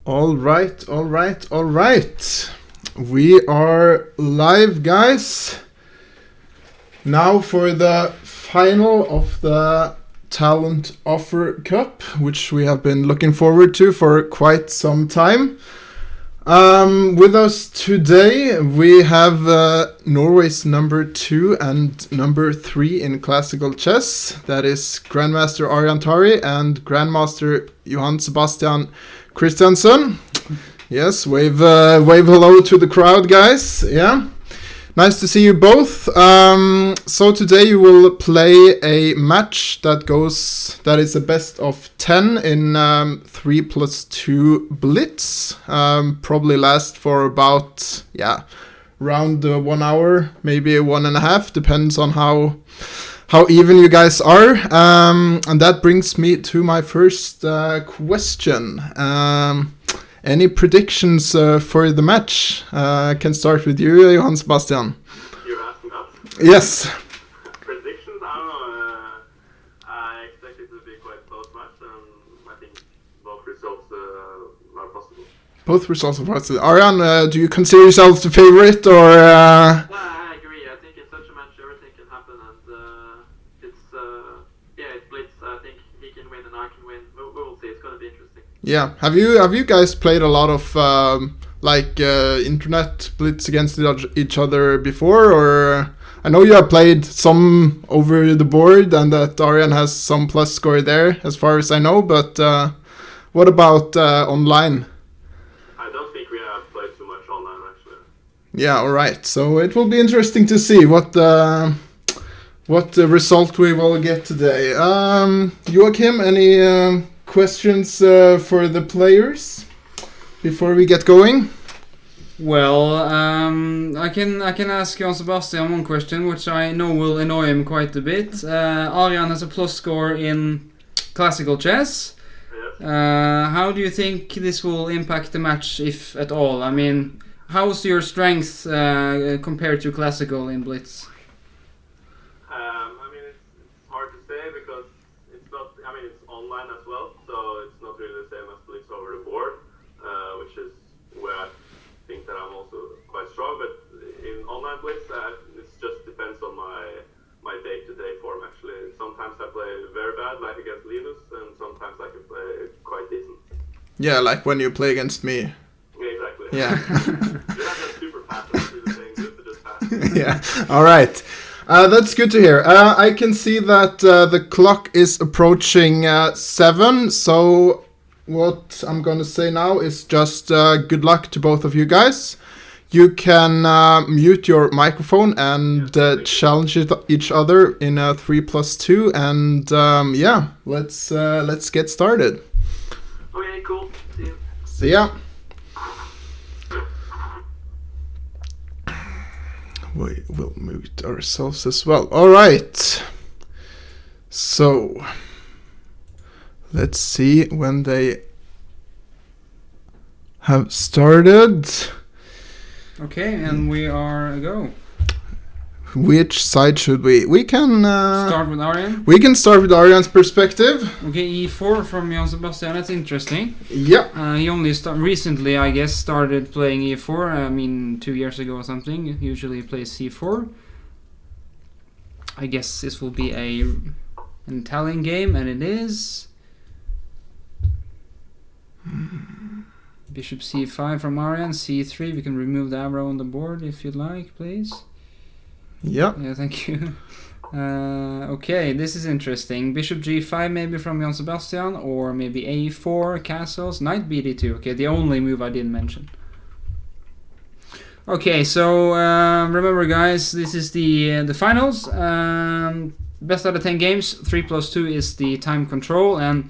All right, all right, all right. We are live, guys. Now for the final of the TalentOffer Cup, which we have been looking forward to for quite some time. With us today, we have Norway's number 2 and number 3 in classical chess. That is Grandmaster Arian Tari and Grandmaster Johan Sebastian Christiansen. Yes, wave hello to the crowd, guys. Yeah, nice to see you both. So today you will play a match that is a best of 10 in 3+2 blitz. Probably last for about around 1 hour, maybe 1.5, depends on how even you guys are. And that brings me to my first question. Any predictions for the match? I can start with you, Johan Sebastian. You're asking us? Yes. Predictions? I don't know. I expect it to be quite close match, and I think both results are possible. Both results are possible. Arian, do you consider yourself the favorite, or? I agree. I think in such a match everything can happen, and it's blitz. I think he can win and I can win. We will see. It's going to be interesting. Yeah. Have you guys played a lot of internet blitz against each other before, or? I know you have played some over the board, and that Arian has some plus score there, as far as I know. But what about online? I don't think we have played too much online, actually. Yeah, all right. So it will be interesting to see what result we will get today. Joachim, any questions for the players before we get going? Well, I can ask Johan Sebastian one question, which I know will annoy him quite a bit. Arian has a plus score in classical chess. Yes. How do you think this will impact the match, if at all? I mean, how's your strength compared to classical in blitz? I mean, it's hard to say because it's not. I mean, it's online as well, so it's not really the same as blitz over the board, which is where I think that I'm also quite strong. But in online blitz, it just depends on my day-to-day form. Actually, sometimes I play very bad, like against Linus, and sometimes I can play quite decent. Yeah, like when you play against me. Exactly. Yeah. You're not that super fast. You're saying good, but just fast. Yeah. All right. That's good to hear. I can see that the clock is approaching 7. So what I'm going to say now is just good luck to both of you guys. You can mute your microphone and challenge each other in a 3+2. And let's get started. Okay, cool. See you. See ya. We will mute ourselves as well. All right. So let's see when they have started. Okay, and we are a go. Which side should we? We can Start with Arian. We can start with Arian's perspective. Okay, e4 from Johan Sebastian. That's interesting. Yeah. He only recently, I guess, started playing e4. I mean, 2 years ago or something. Usually he plays c4. I guess this will be an Italian game, and it is. Bishop c5 from Arian. c3. We can remove the arrow on the board if you'd like, please. Yeah. Yeah, thank you. Okay, this is interesting. Bishop g5 maybe from Johan Sebastian, or maybe a4, castles, knight bd2. Okay, the only move I didn't mention. Okay, so remember, guys, this is the finals. Best out of 10 games. 3+2 is the time control, and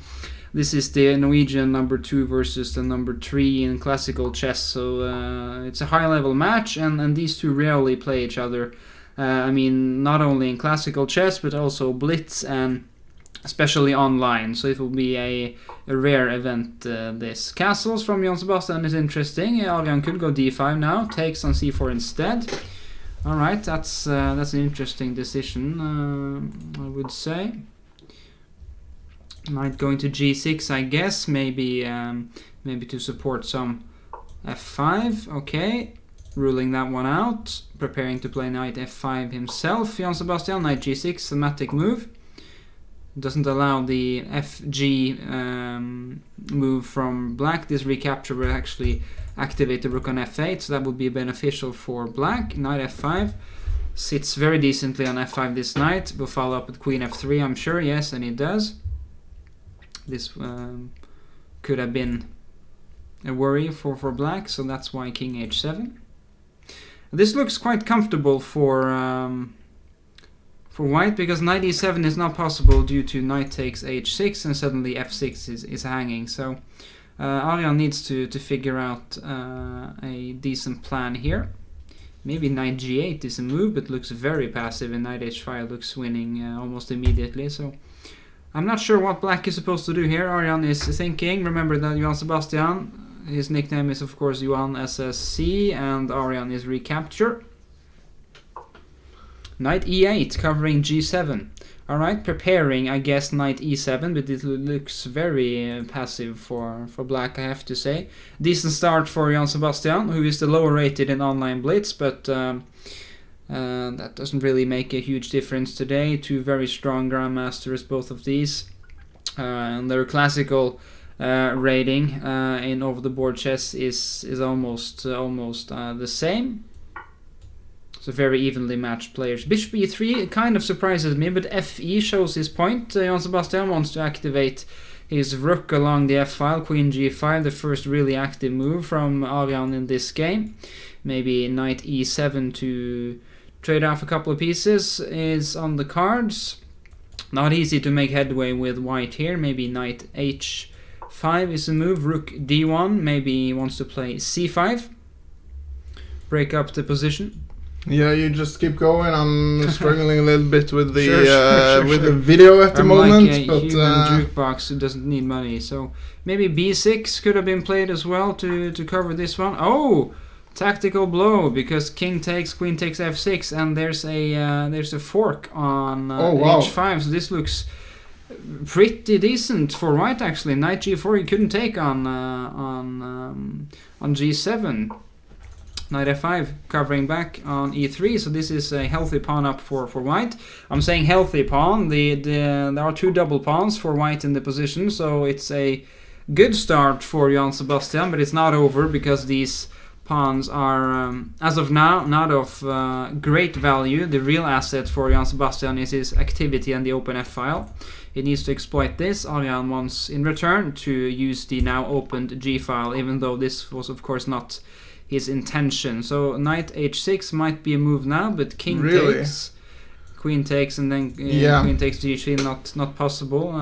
this is the Norwegian number 2 versus the number 3 in classical chess. So it's a high-level match, and these two rarely play each other. I mean, not only in classical chess, but also blitz and especially online. So it will be a rare event, this. Castles from Johan Sebastian is interesting. Arian could go d5 now, takes on c4 instead. Alright, that's an interesting decision, I would say. Knight going to g6, I guess. Maybe to support some f5. Okay, ruling that one out. Preparing to play knight f5 himself. Jan Sebastian, knight g6, thematic move. Doesn't allow the fg move from black. This recapture will actually activate the rook on f8, so that would be beneficial for black. Knight f5 sits very decently on f5 this knight. Will follow up with queen f3, I'm sure. Yes, and it does. This could have been a worry for black, so that's why king h7. This looks quite comfortable for white, because knight e7 is not possible due to knight takes h6 and suddenly f6 is hanging. So Arjan needs to figure out a decent plan here. Maybe knight g8 is a move, but looks very passive, and knight h5 looks winning almost immediately. So I'm not sure what black is supposed to do here. Arjan is thinking. Remember that Johan Sebastian, his nickname is of course Johan SSC, and Arjan is recapture. Knight e8 covering g7. Alright, preparing, I guess, knight e7, but it looks very passive for black, I have to say. Decent start for Jan Sebastian, who is the lower rated in Online Blitz, but that doesn't really make a huge difference today. Two very strong grandmasters, both of these. And their classical rating in over-the-board chess is almost the same. So very evenly matched players. Bishop e3 kind of surprises me, but fe shows his point. Jan Sebastian wants to activate his rook along the f-file. Queen g5, the first really active move from Arjan in this game. Maybe knight e7 to trade off a couple of pieces is on the cards. Not easy to make headway with white here. Maybe knight h5 is a move. Rook d1. Maybe he wants to play c5. Break up the position. Yeah, you just keep going. I'm struggling a little bit with the Sure. the video at the moment, like a but human jukebox who doesn't need money. So maybe b6 could have been played as well to cover this one. Oh, tactical blow, because king takes, queen takes f6, and there's a fork on h5. So this looks pretty decent for white actually. Knight g4 he couldn't take on g7. Knight f5 covering back on e3, so this is a healthy pawn up for white. I'm saying healthy pawn. There are two double pawns for white in the position, so it's a good start for Jan Sebastian, but it's not over because these pawns are, as of now, not of great value. The real asset for Jan Sebastian is his activity on the open f-file. He needs to exploit this. Arjan wants in return to use the now opened g-file, even though this was of course not his intention. So knight h6 might be a move now, but king takes, queen takes, and then queen takes g3, not possible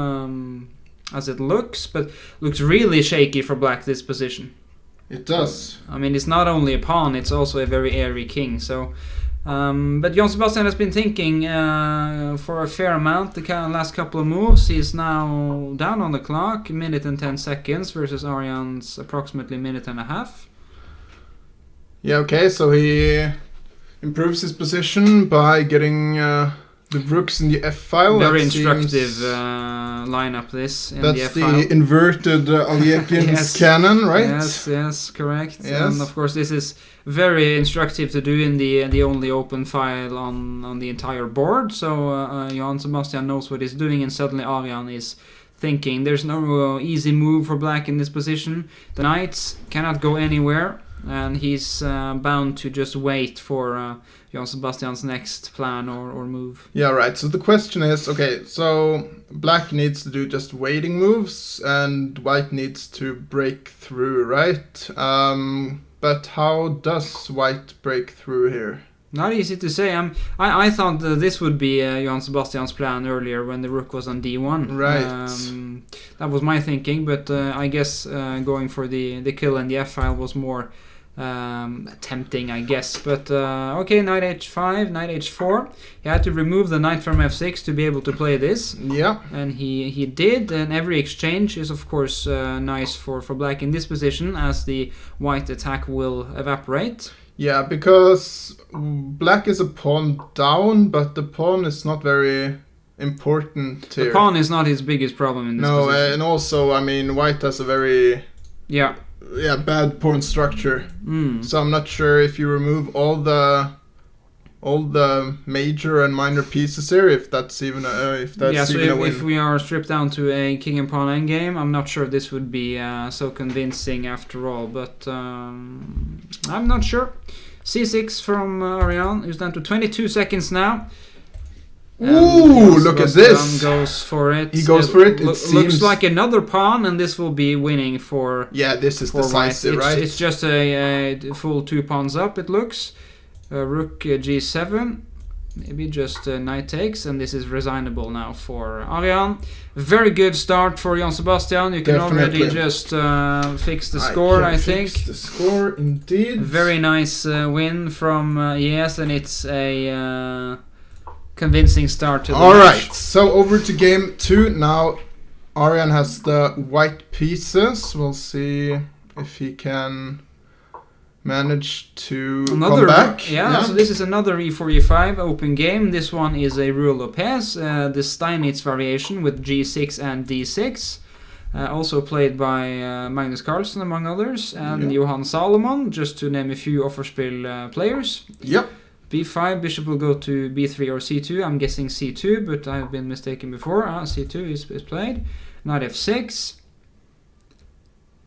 as it looks, but looks really shaky for black this position. it does. I mean, it's not only a pawn, it's also a very airy king. So but Jan Sebastian has been thinking for a fair amount the last couple of moves. He's now down on the clock, a minute and 10 seconds versus Arjan's approximately minute and a half. Yeah, okay, so he improves his position by getting the rooks in the f-file. Very instructive lineup this in the That's f-file. the inverted Alekhine Yes. cannon, right? Yes, correct. Yes. And of course this is very instructive to do in the only open file on the entire board. So Jan Sebastian knows what he's doing, and suddenly Arjan is thinking there's no easy move for black in this position. The knights cannot go anywhere, and he's bound to just wait for Jan Sebastian's next plan or move. Yeah, right. So the question is, okay, so black needs to do just waiting moves, and white needs to break through, right? But how does white break through here? Not easy to say. I thought that this would be Jan Sebastian's plan earlier when the rook was on d1. Right. That was my thinking, but I guess going for the kill and the f-file was more tempting, I guess. But okay, knight h5, knight h4. He had to remove the knight from f6 to be able to play this. Yeah. And he did, and every exchange is of course nice for black in this position, as the white attack will evaporate. Yeah, because black is a pawn down, but the pawn is not very important The here. pawn is not his biggest problem in this position. And also, I mean, white has a very Yeah. bad pawn structure. Mm. So I'm not sure if you remove all the major and minor pieces here, if that's even a win. If we are stripped down to a king and pawn endgame, I'm not sure this would be so convincing after all, but I'm not sure. C6 from Ariane, who's down to 22 seconds now. Ooh, look at this! Goes for it. He goes for it. It looks seems like another pawn, and this will be winning for. Yeah, this is for decisive, white. right? It's just a full 2 pawns up. It looks. Rook G7. Maybe just knight takes, and this is resignable now for Ariane. Very good start for Jan Sebastian. You can already just fix the score, I think. Fix the score, indeed. Very nice win from yes, and it's a convincing start to the match. Alright, so over to game 2 now. Ariane has the white pieces. We'll see if he can manage to come back. Yeah, so this is another e4, e5 open game. This one is a Rue Lopez, the Steinitz variation with g6 and d6. Also played by Magnus Carlsen, among others, and Johan Salomon, just to name a few Offerspiel players. Yep. b5, bishop will go to b3 or c2. I'm guessing c2, but I've been mistaken before. C2 is played. Knight f6.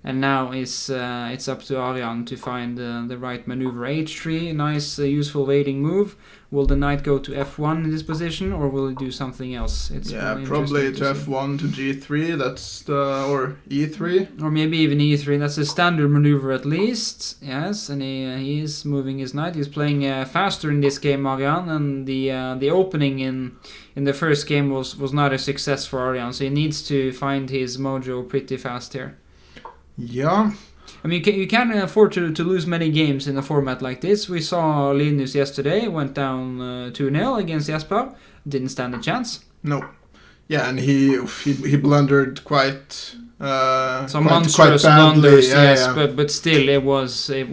And now it's up to Ariane to find the right maneuver. h3, nice, useful waiting move. Will the knight go to f1 in this position, or will it do something else? It's probably to f1 to g3. That's or e3, or maybe even e3. That's a standard maneuver at least. Yes, and he is moving his knight. He's playing faster in this game, Ariane, and the opening in the first game was not a success for Ariane. So he needs to find his mojo pretty fast here. Yeah. I mean, you can't afford to lose many games in a format like this. We saw Linus yesterday, went down 2-0 against Jasper, didn't stand a chance. No. Yeah, and he blundered quite some quite monstrous badly. blunders, yes, Yeah. but still it was a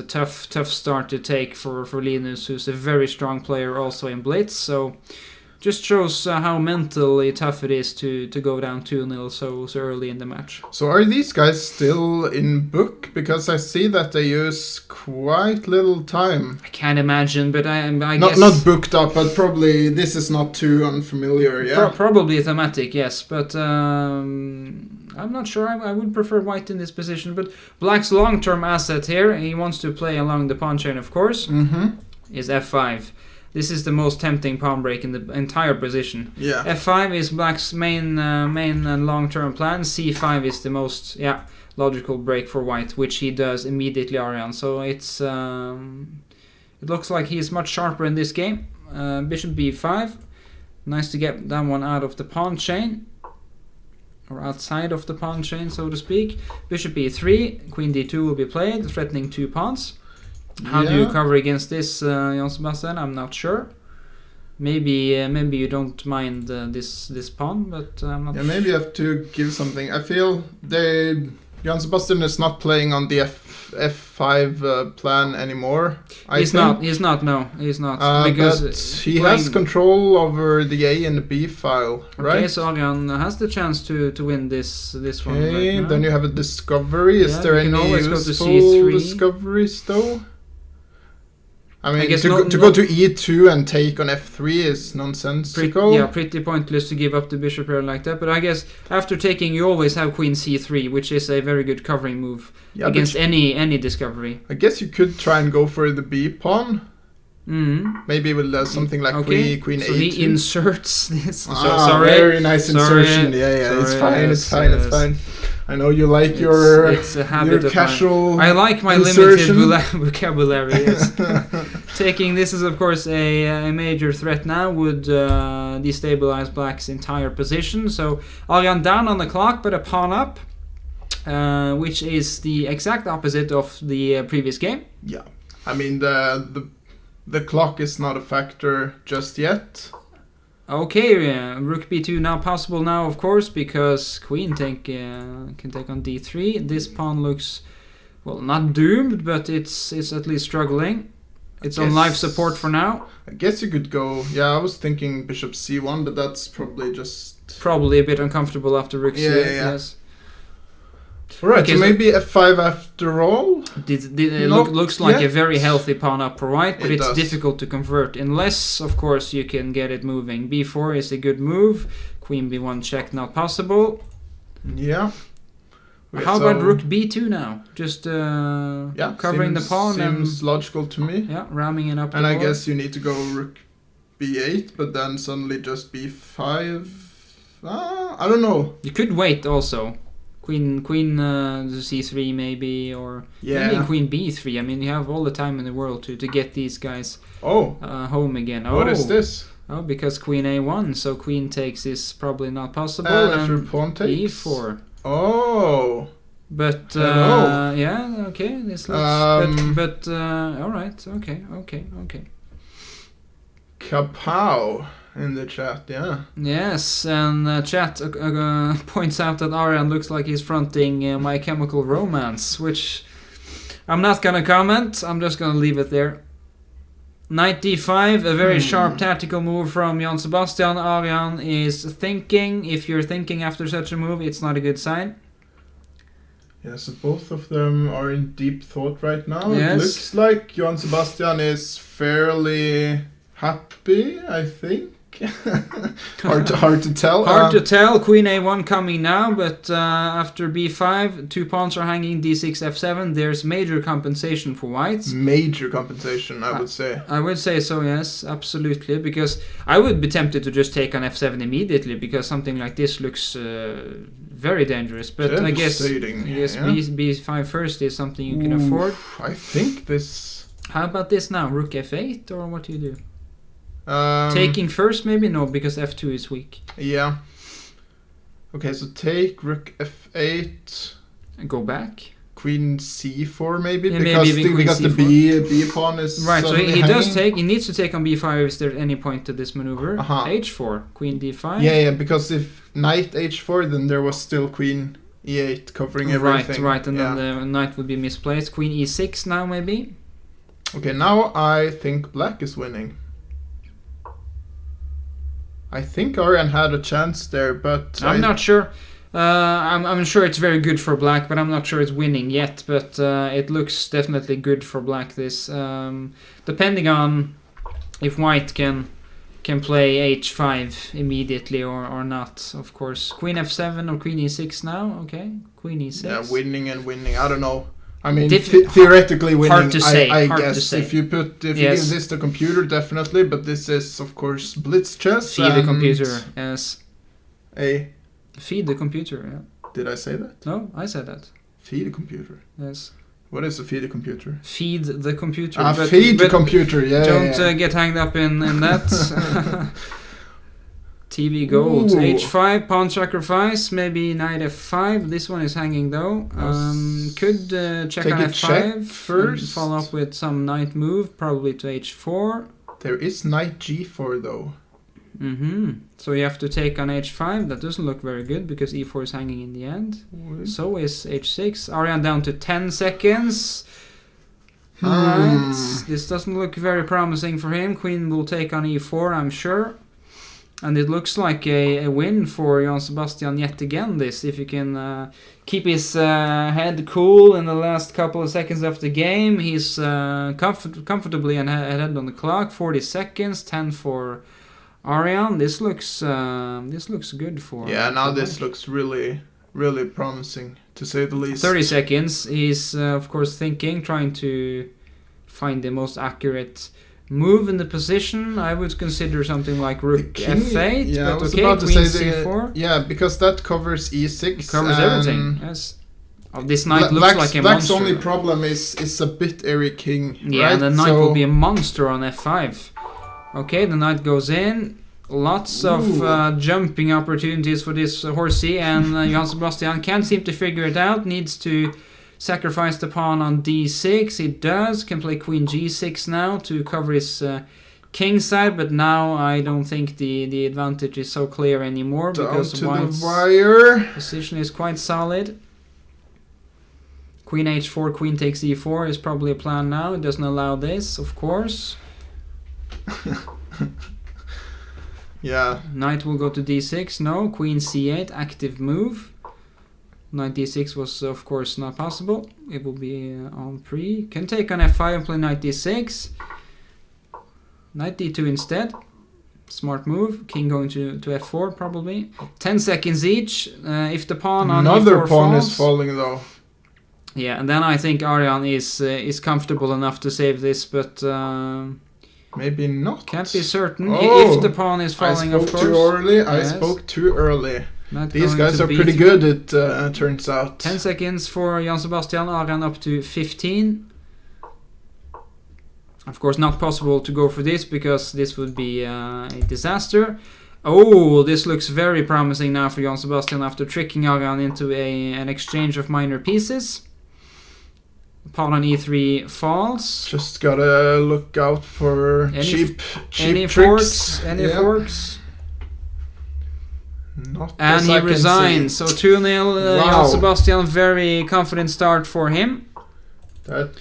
tough start to take for Linus, who's a very strong player also in Blitz. So just shows how mentally tough it is to go down 2-0 so early in the match. So are these guys still in book? Because I see that they use quite little time. I can't imagine, but I guess... Not booked up, but probably this is not too unfamiliar, yeah? Probably thematic, yes, but I'm not sure. I would prefer white in this position, but black's long-term asset here, he wants to play along the pawn chain, of course, is f5. This is the most tempting pawn break in the entire position. Yeah. f5 is black's main and long-term plan. c5 is the most logical break for white, which he does immediately, Ariane. So it's it looks like he's much sharper in this game. Bishop b5. Nice to get that one out of the pawn chain, or outside of the pawn chain, so to speak. Bishop e3. Queen d2 will be played, threatening 2 pawns. How do you cover against this, Jan Sebastian? I'm not sure. Maybe you don't mind this pawn, but I'm not. Yeah, maybe you have to give something. I feel Jan Sebastian is not playing on the f5 plan anymore. He's not. No, he's not. Because but he has control over the A and the B file, right? Okay, so Ariane has the chance to win this one. Okay, right, then you have a discovery. Is there any useful discoveries though? I mean, to go to e2 and take on f3 is nonsensical. Pretty pointless to give up the bishop here like that. But I guess after taking, you always have queen c3, which is a very good covering move against any discovery. I guess you could try and go for the b pawn. Maybe with something like queen so a2. He inserts this. Sorry. Very nice insertion. Sorry. It's fine. I know you like it's a habit your casual I like my insertion. Limited vocabulary. Yes. Taking this is of course a major threat now, would destabilize black's entire position. So Ariane down on the clock, but a pawn up, which is the exact opposite of the previous game. Yeah, I mean the clock is not a factor just yet. Okay, rook b2 now possible now, of course, because queen can take on d3. This pawn looks, well, not doomed, but it's at least struggling. It's on live support for now. I guess you could go. Yeah, I was thinking bishop c1, but that's probably just Probably a bit uncomfortable after rook c8. Yeah. Yes. Alright, Okay, so so- maybe f5 after all. It Not looks like a yet. very healthy pawn up for white, but It it's does. difficult to convert unless, of course, you can get it moving. b4 is a good move. Queen b1 check, not possible. Yeah. Okay, How so- about rook b2 now? Just Yeah, covering the pawn seems logical to me. and yeah, ramming it up. And the I board. guess you need to go rook b8, but then suddenly just b5. I don't know. You could wait also. Queen c3 maybe, or maybe Yeah. queen b3. I mean, you have all the time in the world to get these guys Oh, home again. what is this? Oh, because queen a1, so queen takes is probably not possible. And after And pawn takes. e4. Oh. But Hello. yeah, okay, this looks. But all right, okay. Kapow in the chat, yeah. Yes, and chat points out that Arian looks like he's fronting My Chemical Romance, which I'm not gonna comment. I'm just gonna leave it there. Knight d5, a very sharp tactical move from Jan Sebastian. Arian is thinking. If you're thinking after such a move, it's not a good sign. Yeah, so both of them are in deep thought right now. Yes. It looks like Johann Sebastian is fairly happy, I think. hard to tell. Hard to tell. Queen a1 coming now, but after b5, two pawns are hanging. d6, f7. There's major compensation for whites. Major compensation, I would say. I would say so, yes, absolutely. Because I would be tempted to just take on f7 immediately, because something like this looks very dangerous. But I guess Devastating, yeah. b5 first is something you can afford. I think this. How about this now? Rook f8, or what do you do? Um, Taking first, maybe? No, because f2 is weak. Yeah. Okay, so take rook f8, And go back. queen c4 maybe, Yeah, because maybe queen because the b pawn is Right, so suddenly he does hanging. take. He needs to take on b5 if there's any point to this maneuver. Uh-huh. h4, queen d5. Yeah, because if knight h4, then there was still queen e8 covering everything. Right, and yeah. then the knight would be misplaced. Queen e6 now, maybe. Okay, now I think black is winning. I think Arian had a chance there, but I'm not sure. I'm sure it's very good for black, but I'm not sure it's winning yet. But it looks definitely good for black. This, depending on if white can play h5 immediately or not. Of course, queen f7 or queen e6 now. Okay, queen e6. Yeah, winning and winning. I don't know. I mean, Diff- theoretically winning. hard to say, I hard to guess say. if you Yes. give this to computer, definitely. But this is, of course, blitz chess. Feed the and computer. Yes. Feed the computer. Yeah. Did I say that? No, I said that. Feed the computer. Yes. What is a feed the computer? Feed the computer. Feed the computer. Yeah. Don't yeah. get hanged up in that. TV gold. Ooh. h5, pawn sacrifice, maybe knight f5. This one is hanging though. Could check Take on a f5 check and first. follow up with some knight move, probably to h4. There is knight g4 though. So you have to take on h5. That doesn't look very good because e4 is hanging in the end. So is h6. Arian down to 10 seconds. Alright. This doesn't look very promising for him. Queen will take on e4, I'm sure. And it looks like a win for Jan Sebastian yet again, this. If you can keep his head cool in the last couple of seconds of the game. He's comfortably ahead on the clock. 40 seconds, 10 for Arian. This looks good for... Yeah, now for this looks really, really promising, to say the least. 30 seconds. He's, of course, thinking, trying to find the most accurate move in the position. I would consider something like rook f8, yeah, I but was okay, about to queen say c4. Yeah, because that covers e6. It covers everything, yes. Oh, this knight looks Black's, like a Black's monster. only problem is a bit Eric King. Yeah, right? and the knight So- will be a monster on f5. Okay, the knight goes in. Lots of jumping opportunities for this horsey, and Jan Sebastian can't seem to figure it out. Needs to sacrifice the pawn on d6. He does. Can play queen g6 now to cover his king side, but now I don't think the advantage is so clear anymore down because to white's the wire. position is quite solid. Queen h4, queen takes e4 is probably a plan now. It doesn't allow this, of course. Yeah. Knight will go to d6. No. Queen c8, active move. Knight d6 was, of course, not possible. It will be on pre. Can take on f5 and play knight d6. Knight d2 instead. Smart move. King going to f4 probably. 10 seconds each. If the pawn on Another e4 pawn falls, is falling though. yeah, and then I think Arian is comfortable enough to save this, but Maybe not. can't be certain. Oh, If the pawn is falling, I of spoke course. too early. I Yes. spoke too early. Not These going guys to are pretty b3. good, it turns out. 10 seconds for Jan Sebastian. Arian up to 15. Of course, not possible to go for this because this would be a disaster. Oh, this looks very promising now for Jan Sebastian after tricking Arian into an exchange of minor pieces. Pawn on e3 falls. Just gotta look out for Any cheap Any tricks. forks? Any Yeah. forks? Not And as he I can resigns. see. So 2-0. Wow. Jan Sebastian, very confident start for him. That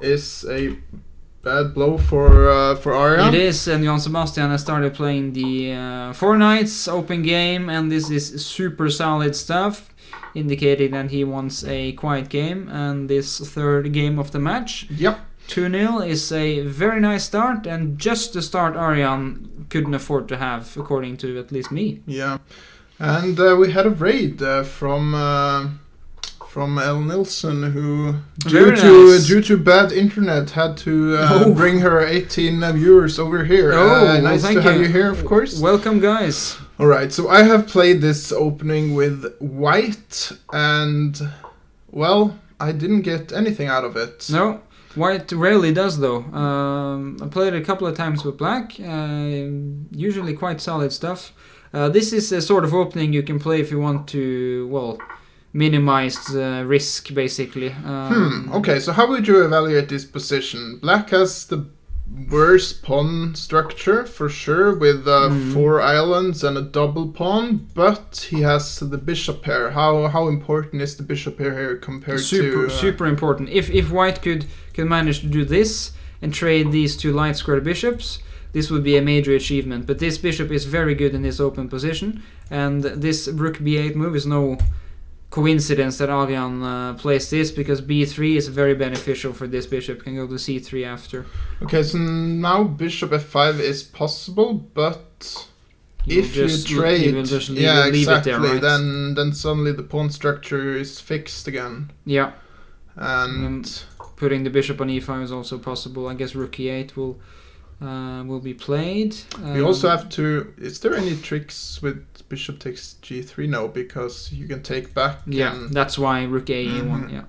is a bad blow for Arya. It is, and Jan Sebastian has started playing the 4 Knights open game, and this is super solid stuff, indicating that he wants a quiet game, and this third game of the match. Yep. 2-0 is a very nice start, and just the start Aryan couldn't afford to have, according to at least me. Yeah. And we had a raid from El Nilsson, who Very nice. due to bad internet had to Oh. bring her 18 viewers over here. Oh, well, nice thank to have you. you here, of course. Welcome, guys. All right, so I have played this opening with white, and well, I didn't get anything out of it. No, white rarely does though. I played a couple of times with black. Usually quite solid stuff. This is a sort of opening you can play if you want to, well, minimize the risk basically. Okay, so how would you evaluate this position? Black has the worst pawn structure for sure, with 4 islands and a double pawn, but he has the bishop pair. How important is the bishop pair here compared to super important. If white could manage to do this and trade these 2 light square bishops, this would be a major achievement. But this bishop is very good in this open position, and this rook b8 move is no coincidence that Arian plays this, because b3 is very beneficial for this bishop. Can go to c3 after. Okay, so now bishop f5 is possible, but He will if you just- trade, he will just leave yeah, it exactly, there, right? then suddenly the pawn structure is fixed again, Yeah, and putting the bishop on e5 is also possible. I guess rook e8 will be played. we also have to. Is there any tricks with bishop takes g3? No, because you can take back. Yeah, and, that's why rook a1. Yeah.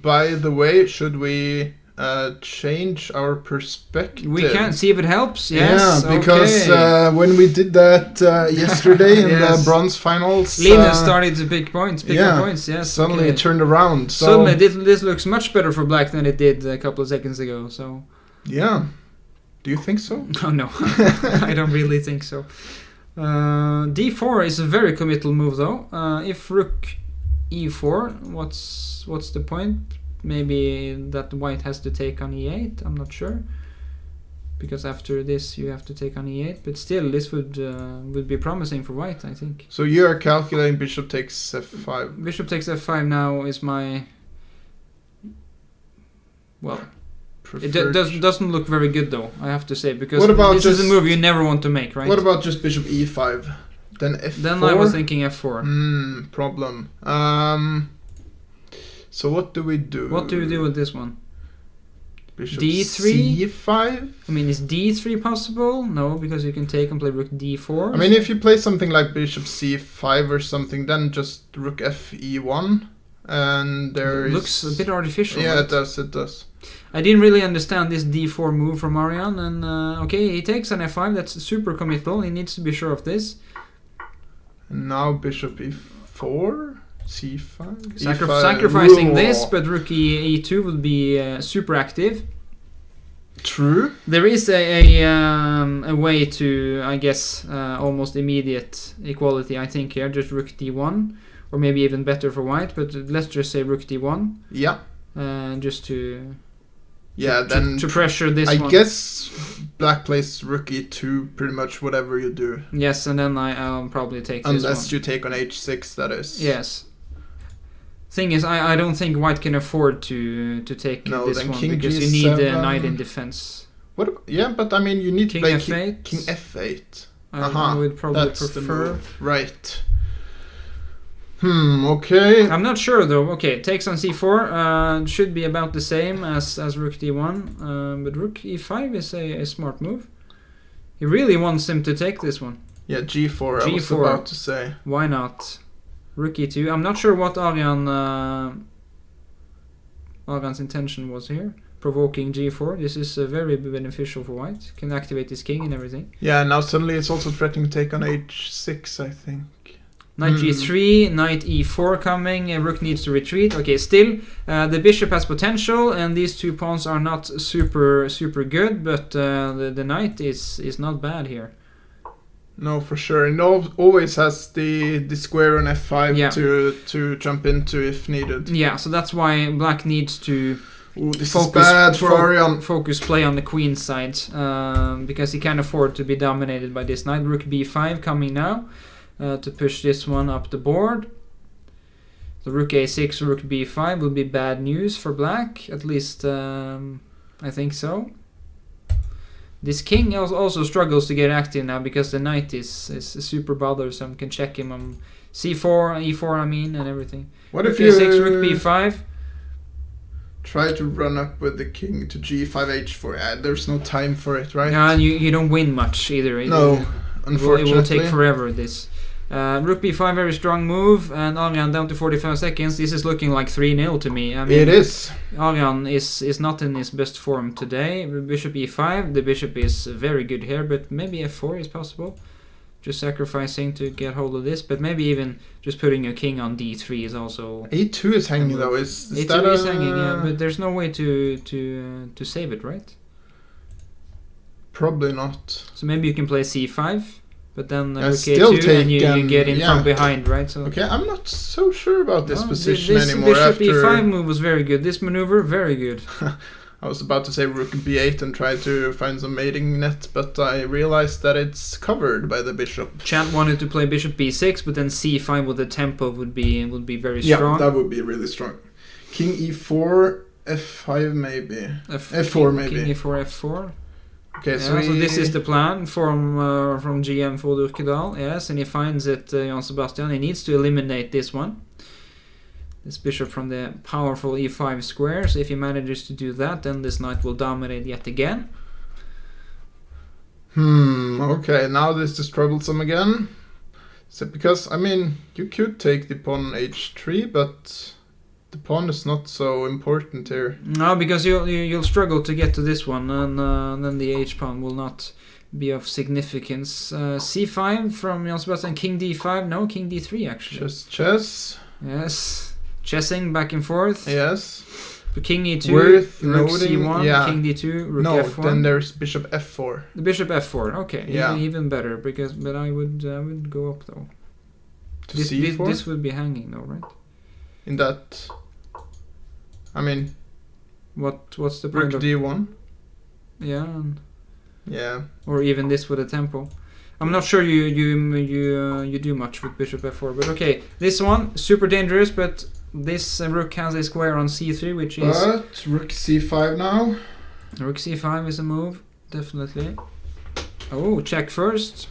By the way, should we change our perspective? We can see if it helps. Yes. Yeah, because okay. when we did that yesterday in Yes. the bronze finals, Linus started to pick points. Pick yeah, up points. Yes. suddenly okay. it turned around. So Suddenly this looks much better for black than it did a couple of seconds ago. So. yeah, do you think so? Oh no, I don't really think so. d4 is a very committal move though. If rook e4, what's the point? Maybe that white has to take on e8. I'm not sure, because after this you have to take on e8. But still, this would be promising for white, I think. So you are calculating bishop takes f5. Bishop takes f5 now is my, well. It preferred- doesn't look very good though, I have to say, because What about this is a just- move you never want to make, right? What about just bishop e5? Then f4. Then I was thinking f4. Problem. So what do we do? What do you do with this one? Bishop D3? c5? I mean, is d3 possible? No, because you can take and play rook d4. I mean, if you play something like bishop c5 or something, then just rook fe1, and there it looks a bit artificial. Yeah, right? it does. It does. I didn't really understand this d4 move from Arian, and okay, he takes an f5. That's super committal. He needs to be sure of this. And now bishop e4, c5. E5. Sacrificing Whoa. this, but rook e2 would be super active. True. There is a way to, I guess, almost immediate equality, I think, here. Just rook d1, or maybe even better for white. But let's just say rook d1, Yeah. just to Then pressure this I one. guess black plays rook e2 pretty much whatever you do. Yes, and then I'll probably take this one. Unless you take on h6, that is. Yes. Thing is, I don't think white can afford to take this then one king because G7. you need a knight in defense. But I mean, you need King to play f8. king f8. I would probably That's the prefer. move. Right. Okay. I'm not sure though. Okay, takes on c4 should be about the same as rook d1, but rook e5 is a smart move. He really wants him to take this one. Yeah, g4, I was G4. about to say. Why not? Rook e2. I'm not sure what Arian's intention was here. Provoking g4. This is very beneficial for white. Can activate his king and everything. Yeah, now suddenly it's also threatening to take on h6, I think. Knight g3, knight e4 coming, rook needs to retreat. Okay, still, the bishop has potential, and these two pawns are not super good, but the knight is not bad here. No, for sure. And always has the square on f5 to jump into if needed. Yeah, so that's why black needs to this is bad for Arian. Focus play on the queen side, because he can't afford to be dominated by this knight. Rook b5 coming now. To push this one up the board. The rook a6 or rook b5 will be bad news for black, at least I think so. This king also struggles to get active now because the knight is super bothersome. Can check him on c4, e4 I mean, and everything. What rook if you a6, rook b5? Try to run up with the king to g5, h4. There's no time for it, right? Yeah, you don't win much either. No, unfortunately. It will take forever, this. Rook b5, very strong move, and Arian down to 45 seconds. This is looking like 3-0 to me. I mean, it is. Arian is not in his best form today. Bishop e5, the bishop is very good here, but maybe f4 is possible. Just sacrificing to get hold of this, but maybe even just putting your king on d3 is also... a2 is hanging though. Is a2 that is hanging, yeah, but there's no way to save it, right? Probably not. So maybe you can play c5. But then rook still a2 and you get in from behind, right? So okay, I'm not so sure about this position this anymore. Bishop after e5 move was very good. This maneuver, very good. I was about to say rook b8 and try to find some mating net, but I realized that it's covered by the bishop. Chant wanted to play bishop b6, but then c5 with the tempo would be very strong. Yeah, that would be really strong. King e4, f5 maybe. F4 maybe. King e4, f4. Okay, so this is the plan from GM for Durkedal, yes, and he finds it, Jan Sebastian. He needs to eliminate this one. This bishop from the powerful e5 square, so if he manages to do that, then this knight will dominate yet again. Okay, now this is troublesome again. So because, I mean, you could take the pawn on h3, but... the pawn is not so important here. No, because you'll struggle to get to this one, and then the h pawn will not be of significance. c5 from Jan Sebastian, king d5. No, king d3 actually. Chess. Yes, chessing back and forth. Yes. So king e2, worth rook noting, c1, king d2, rook f1. Then there's bishop f4. The bishop f4. Okay, yeah, even better but I would go up though. To c4. This would be hanging though, right? In that, I mean, what's the point rook of d1? Yeah. Yeah. Or even this with a tempo. I'm not sure you do much with bishop f4, but okay. This one super dangerous, but this rook has a square on c3, which is. But rook c5 now. Rook c5 is a move, definitely. Oh, check first.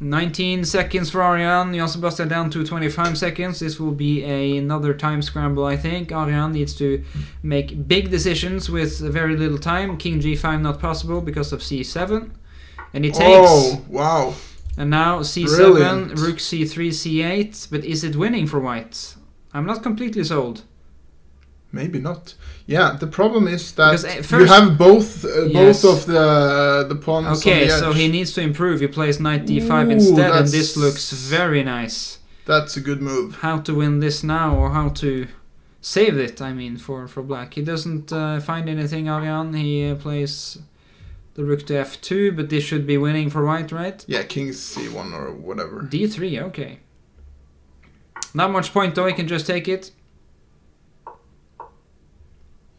19 seconds for Arian. Jan Sebastian down to 25 seconds. This will be another time scramble, I think. Arian needs to make big decisions with very little time. King g5 not possible because of c7. And he takes. Oh, wow. And now c7, brilliant. rook c3, c8. But is it winning for white? I'm not completely sold. Maybe not. Yeah, the problem is that Because, you have both yes. of the pawns. Okay, on the so edge. he needs to improve. He plays knight d5 Ooh, instead, and this looks very nice. That's a good move. How to win this now, or how to save it, I mean, for black. He doesn't find anything, Arian. He plays the rook to f2, but this should be winning for white, right? Yeah, king c1 or whatever. d3, okay. Not much point though, he can just take it.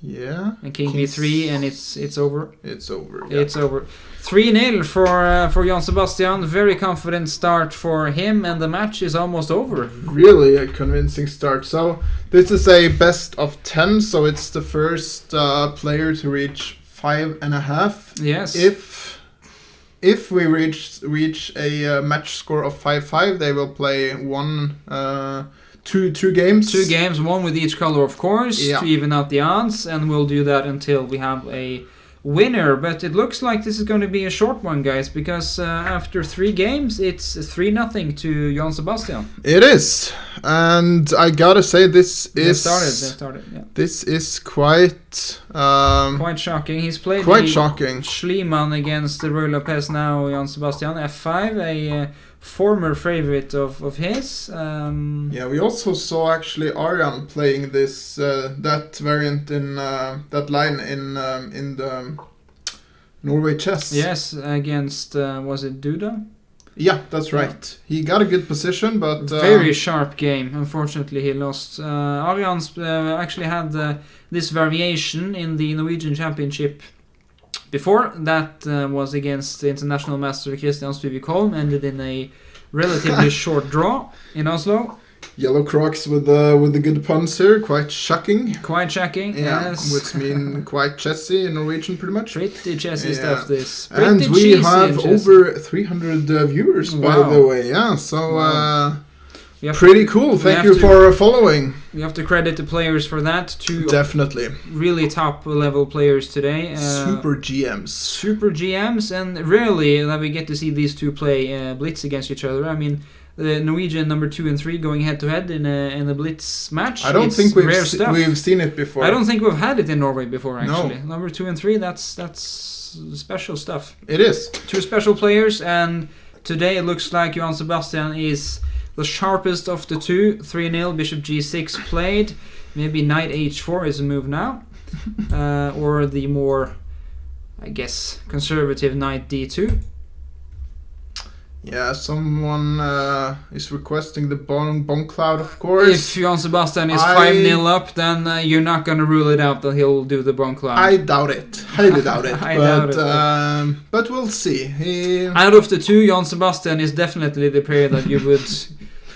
Yeah. And king b3, and it's over. It's over. Yeah. It's over. 3-0 for Jan Sebastian. Very confident start for him, and the match is almost over. Really a convincing start. So this is a best of 10, so it's the first player to reach 5.5. Yes. If we reach a match score of 5-5, they will play two games. 2 games, one with each color, of course, Yeah. to even out the odds, and we'll do that until we have a winner. But it looks like this is going to be a short one, guys, because after 3 games, it's 3-0 to Jan Sebastian. It is, and I gotta say this They is started. Yeah. This is quite Quite shocking. He's played quite the shocking. Schliemann against the Roy Lopez now, Jan Sebastian, f5, a former favorite of his. Yeah, we also saw actually Arjan playing this that variant in that line in the Norway chess. Yes, against, was it Duda? Yeah, that's right. He got a good position, but Very sharp game. Unfortunately, he lost. Arjan's actually had this variation in the Norwegian Championship before. That was against the international master Christian Stuvik Holm, ended in a relatively short draw in Oslo. Yellow Crocs with the good puns here, quite shocking. Quite shocking, Yeah, yes. which mean quite chessy in Norwegian, pretty much. Pretty chessy Yeah. stuff, this. And Pretty we cheesy have and chessy. over 300 viewers, by Wow. the way. Yeah, so We have pretty to- cool. we Thank have you to- for following. We have to credit the players for that. 2 Definitely. really top level players today. Super GMs. Super GMs, and rarely that we get to see these two play blitz against each other. I mean, the Norwegian number 2 and 3 going head to head in a blitz match. I don't It's think rare stuff. we've seen it before. I don't think we've had it in Norway before. No. Actually, number 2 and 3. That's special stuff. It is. 2 special players, and today it looks like Johan Sebastian is the sharpest of the 2. 3-0. Bishop g6 played. Maybe knight h4 is a move now, or the more, I guess, conservative knight d2. Yeah, someone is requesting the bomb cloud, of course. If Johan Sebastian is I- 5-0 up, then you're not going to rule it out that he'll do the Bron cloud. I doubt it. Highly doubt it. I but, doubt it. But we'll see. Out of the 2, Johan Sebastian is definitely the player that you would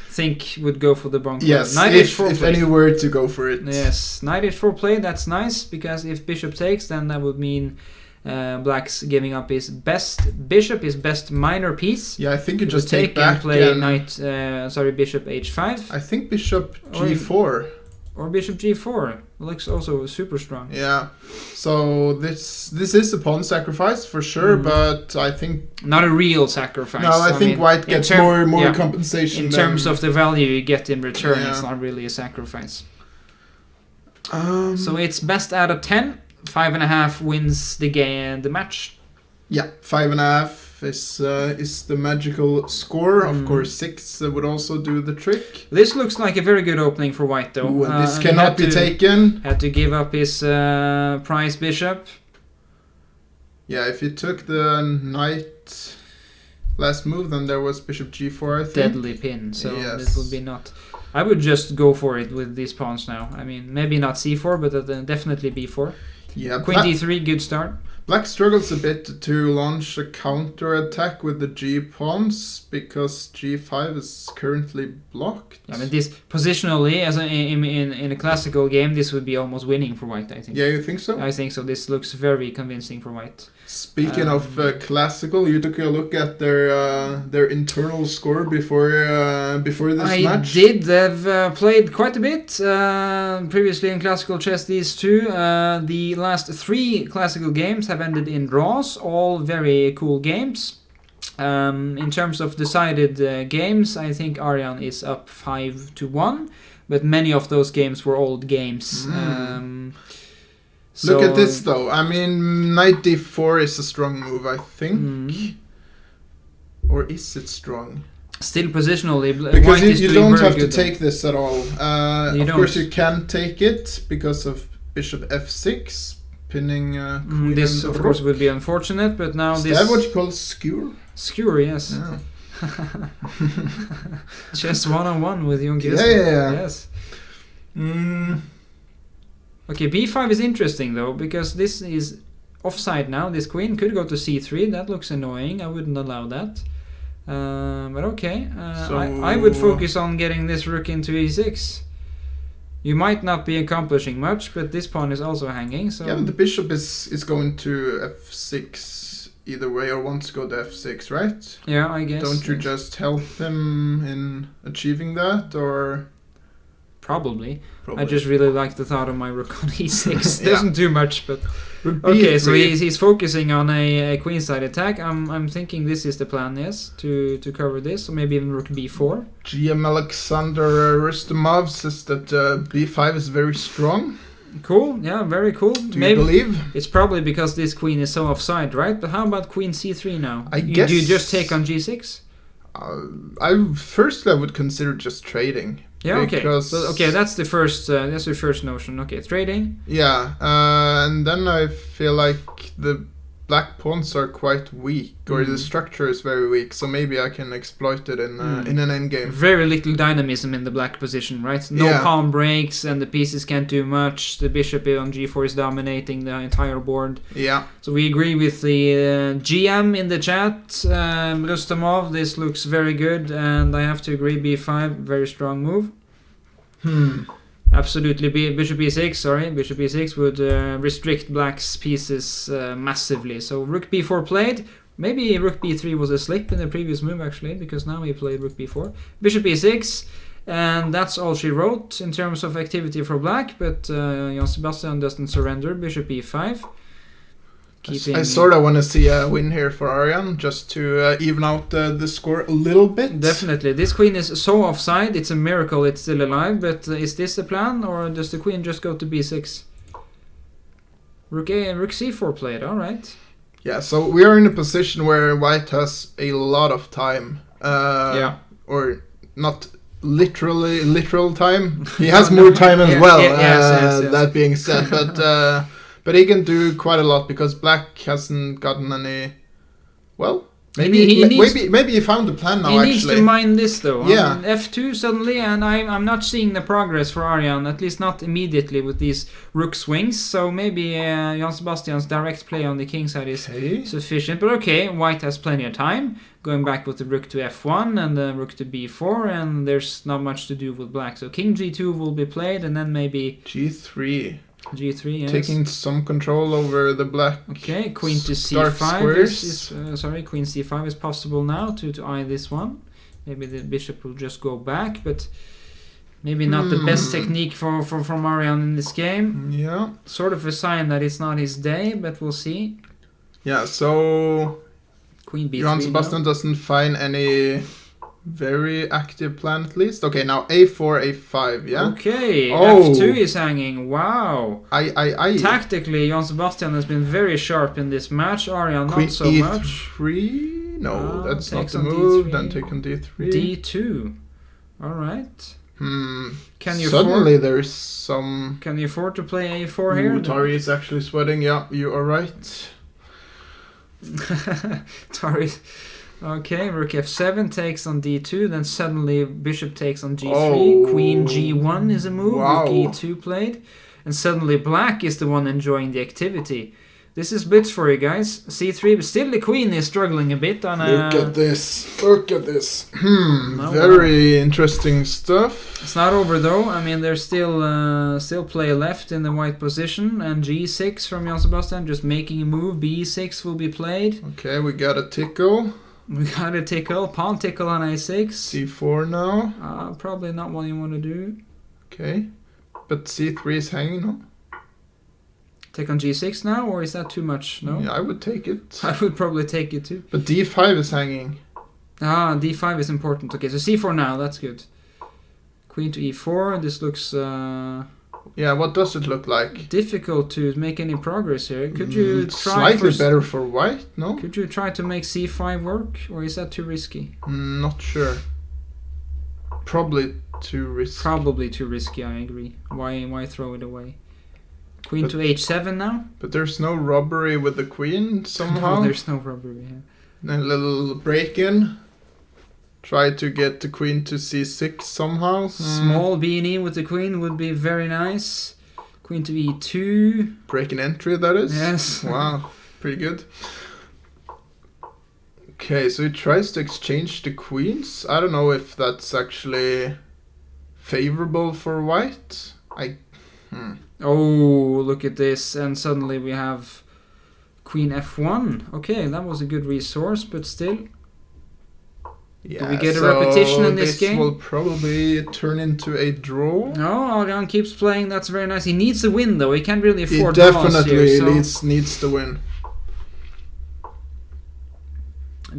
think would go for the Bron cloud. Yes, Knight if h4 play. any were to go for it. Yes, knight h4 play, that's nice, because if bishop takes, then that would mean Black's giving up his best bishop, his best minor piece. Yeah, I think you He just would take back and play and bishop h5 I think bishop Or- g4. or bishop g4. Looks also super strong. Yeah. So this is a pawn sacrifice for sure, but I think Not a real sacrifice. no, I think mean, white in gets term- more yeah. compensation In than- terms of the value you get in return, Yeah. it's not really a sacrifice. Um, So it's best out of 10. 5.5 wins the game, the match. yeah, 5.5 is the magical score. Of course, 6 would also do the trick. This looks like a very good opening for white, though. Ooh, and this and he cannot had be to- taken. Had to give up his prize bishop. Yeah, if you took the knight last move, then there was bishop g4, I think. Deadly pin. So Yes. this would be not. I would just go for it with these pawns now. I mean, maybe not c4, but definitely b4. Yeah, Queen d3, good start. Black struggles a bit to launch a counter attack with the g pawns because g5 is currently blocked. I mean, this positionally, as in a classical game, this would be almost winning for white. I think. Yeah, you think so? I think so. This looks very convincing for white. Speaking of classical, you took a look at their internal score before this I match. did. They've played quite a bit previously in classical chess. These two, the last 3 classical games have ended in draws. All very cool games. In terms of decided games, I think Arjan is up 5-1, but many of those games were old games. Look So- at this though. I mean, knight d4 is a strong move, I think. Or is it strong? Still positionally, Because white is you doing don't very have to good though. take this at all. You Of course, don't. you can take it because of bishop f6, pinning queen. This, and of rook. course, would be unfortunate, but now Is this that what you call skewer? skewer, yes. Yeah. Chess 1-on-1 with Jon Grisman. Yeah. Yes. Mm, Okay, b5 is interesting though, because this is offside now. This queen could go to c3. That looks annoying. I wouldn't allow that. But okay. I would focus on getting this rook into e6. You might not be accomplishing much, but this pawn is also hanging. So yeah, but the bishop is going to f6 either way, or wants to go to f6, right? yeah, I guess. Don't you yes. just help him in achieving that, or Probably. probably? I just really like the thought of my rook on e6. Yeah. Doesn't do much, but Rook okay. So B3. he's focusing on a queenside attack. I'm thinking this is the plan, yes, to cover this, or maybe even rook b4. GM Alexander Rustamov says that b5 is very strong. Cool. Yeah, very cool. Do Maybe you believe? it's probably because this queen is so offside, right? But how about queen c3 now? I Do you guess- just take on g6? I would consider just trading. Yeah. Okay. Because- So, okay, that's the first. That's the first notion. Okay, trading. Yeah, and then I feel like the black pawns are quite weak, or the structure is very weak. So maybe I can exploit it in an endgame. Very little dynamism in the black position, right? No Yeah. pawn breaks, and the pieces can't do much. The bishop on g4 is dominating the entire board. Yeah, So we agree with the GM in the chat, Rustamov. This looks very good, and I have to agree. b5, very strong move. Absolutely. Bishop e6, sorry. Bishop e6 would restrict black's pieces massively. So rook b4 played. Maybe rook b3 was a slip in the previous move, actually, because now he played rook b4. Bishop e6, and that's all she wrote in terms of activity for black, but Jan Sebastian doesn't surrender. Bishop e5. I sort of want to see a win here for Arjan, just to even out the score a little bit. Definitely. This queen is so offside, it's a miracle it's still alive, but is this the plan, or does the queen just go to b6? Rook c4 played, alright. Yeah, so we are in a position where white has a lot of time. Yeah. Or not literal time. He has more time as well, yes. that being said. But he can do quite a lot because black hasn't gotten any... Well, maybe he found the plan now, He needs actually. to mind this though. Yeah. F2 suddenly, and I'm not seeing the progress for Arjan, at least not immediately with these rook swings. So maybe Jan Sebastian's direct play on the king side is Okay. sufficient. But okay, white has plenty of time. Going back with the rook to f1 and the rook to b4, and there's not much to do with black. So king g2 will be played, and then maybe G3. g3. Yes. Taking some control over the black. Okay, queen to dark c5 squares. is queen c5 is possible now to eye this one. Maybe the bishop will just go back, but maybe not the best technique from Arjan in this game. Yeah. Sort of a sign that it's not his day, but we'll see. Yeah, so Queen b3 Jan now. Sebastian doesn't find any very active plan, at least. Okay, now a4, a5, yeah? Okay, Oh. f2 is hanging. Wow. I. Tactically, Jan Sebastian has been very sharp in this match. Arjan Queen not so e3? much. No, Oh, that's not takes the on move. D3. Then take on d3. d2. All right. Can you Suddenly there's some... Can you afford to play a4 here? Ooh, Tari is actually sweating. Yeah, you are right. Tari. Okay, rook f7 takes on d2, then suddenly bishop takes on g3, Oh. queen g1 is a move, Wow. rook e2 played, and suddenly black is the one enjoying the activity. This is blitz for you guys. c3, but still the queen is struggling a bit on a... Look at this. Look at this. No, Very interesting stuff. It's not over though. I mean, there's still play left in the white position, and g6 from Jan Sebastian just making a move. b6 will be played. Okay, we got a tickle. We got a tickle, pawn tickle on a6. c4 now. Probably not what you want to do. Okay. But c3 is hanging, no? Take on g6 now, or is that too much? No? Yeah, I would take it. I would probably take it too. But d5 is hanging. d5 is important. Okay, so c4 now, that's good. Queen to e4, this looks Yeah, what does it look like? difficult to make any progress here. Could you try Slightly for better for white, no? Could you try to make c5 work, or is that too risky? Not sure. Probably too risky. Probably too risky, I agree. Why throw it away? Queen But- to h7 now? But there's no robbery with the queen somehow. No, there's no robbery here. A little break-in. try to get the queen to c6 somehow. Small beanie with the queen would be very nice. Queen to e2. Break an entry, that is? Yes. Wow, pretty good. Okay, so he tries to exchange the queens. I don't know if that's actually favorable for white. Oh, look at this. And suddenly we have queen f1. Okay, that was a good resource, but still. Yeah, Do we get a repetition in this game? This will probably turn into a draw. No, Adrian keeps playing. That's very nice. He needs a win, though. He can't really He afford draws definitely here, so needs to win.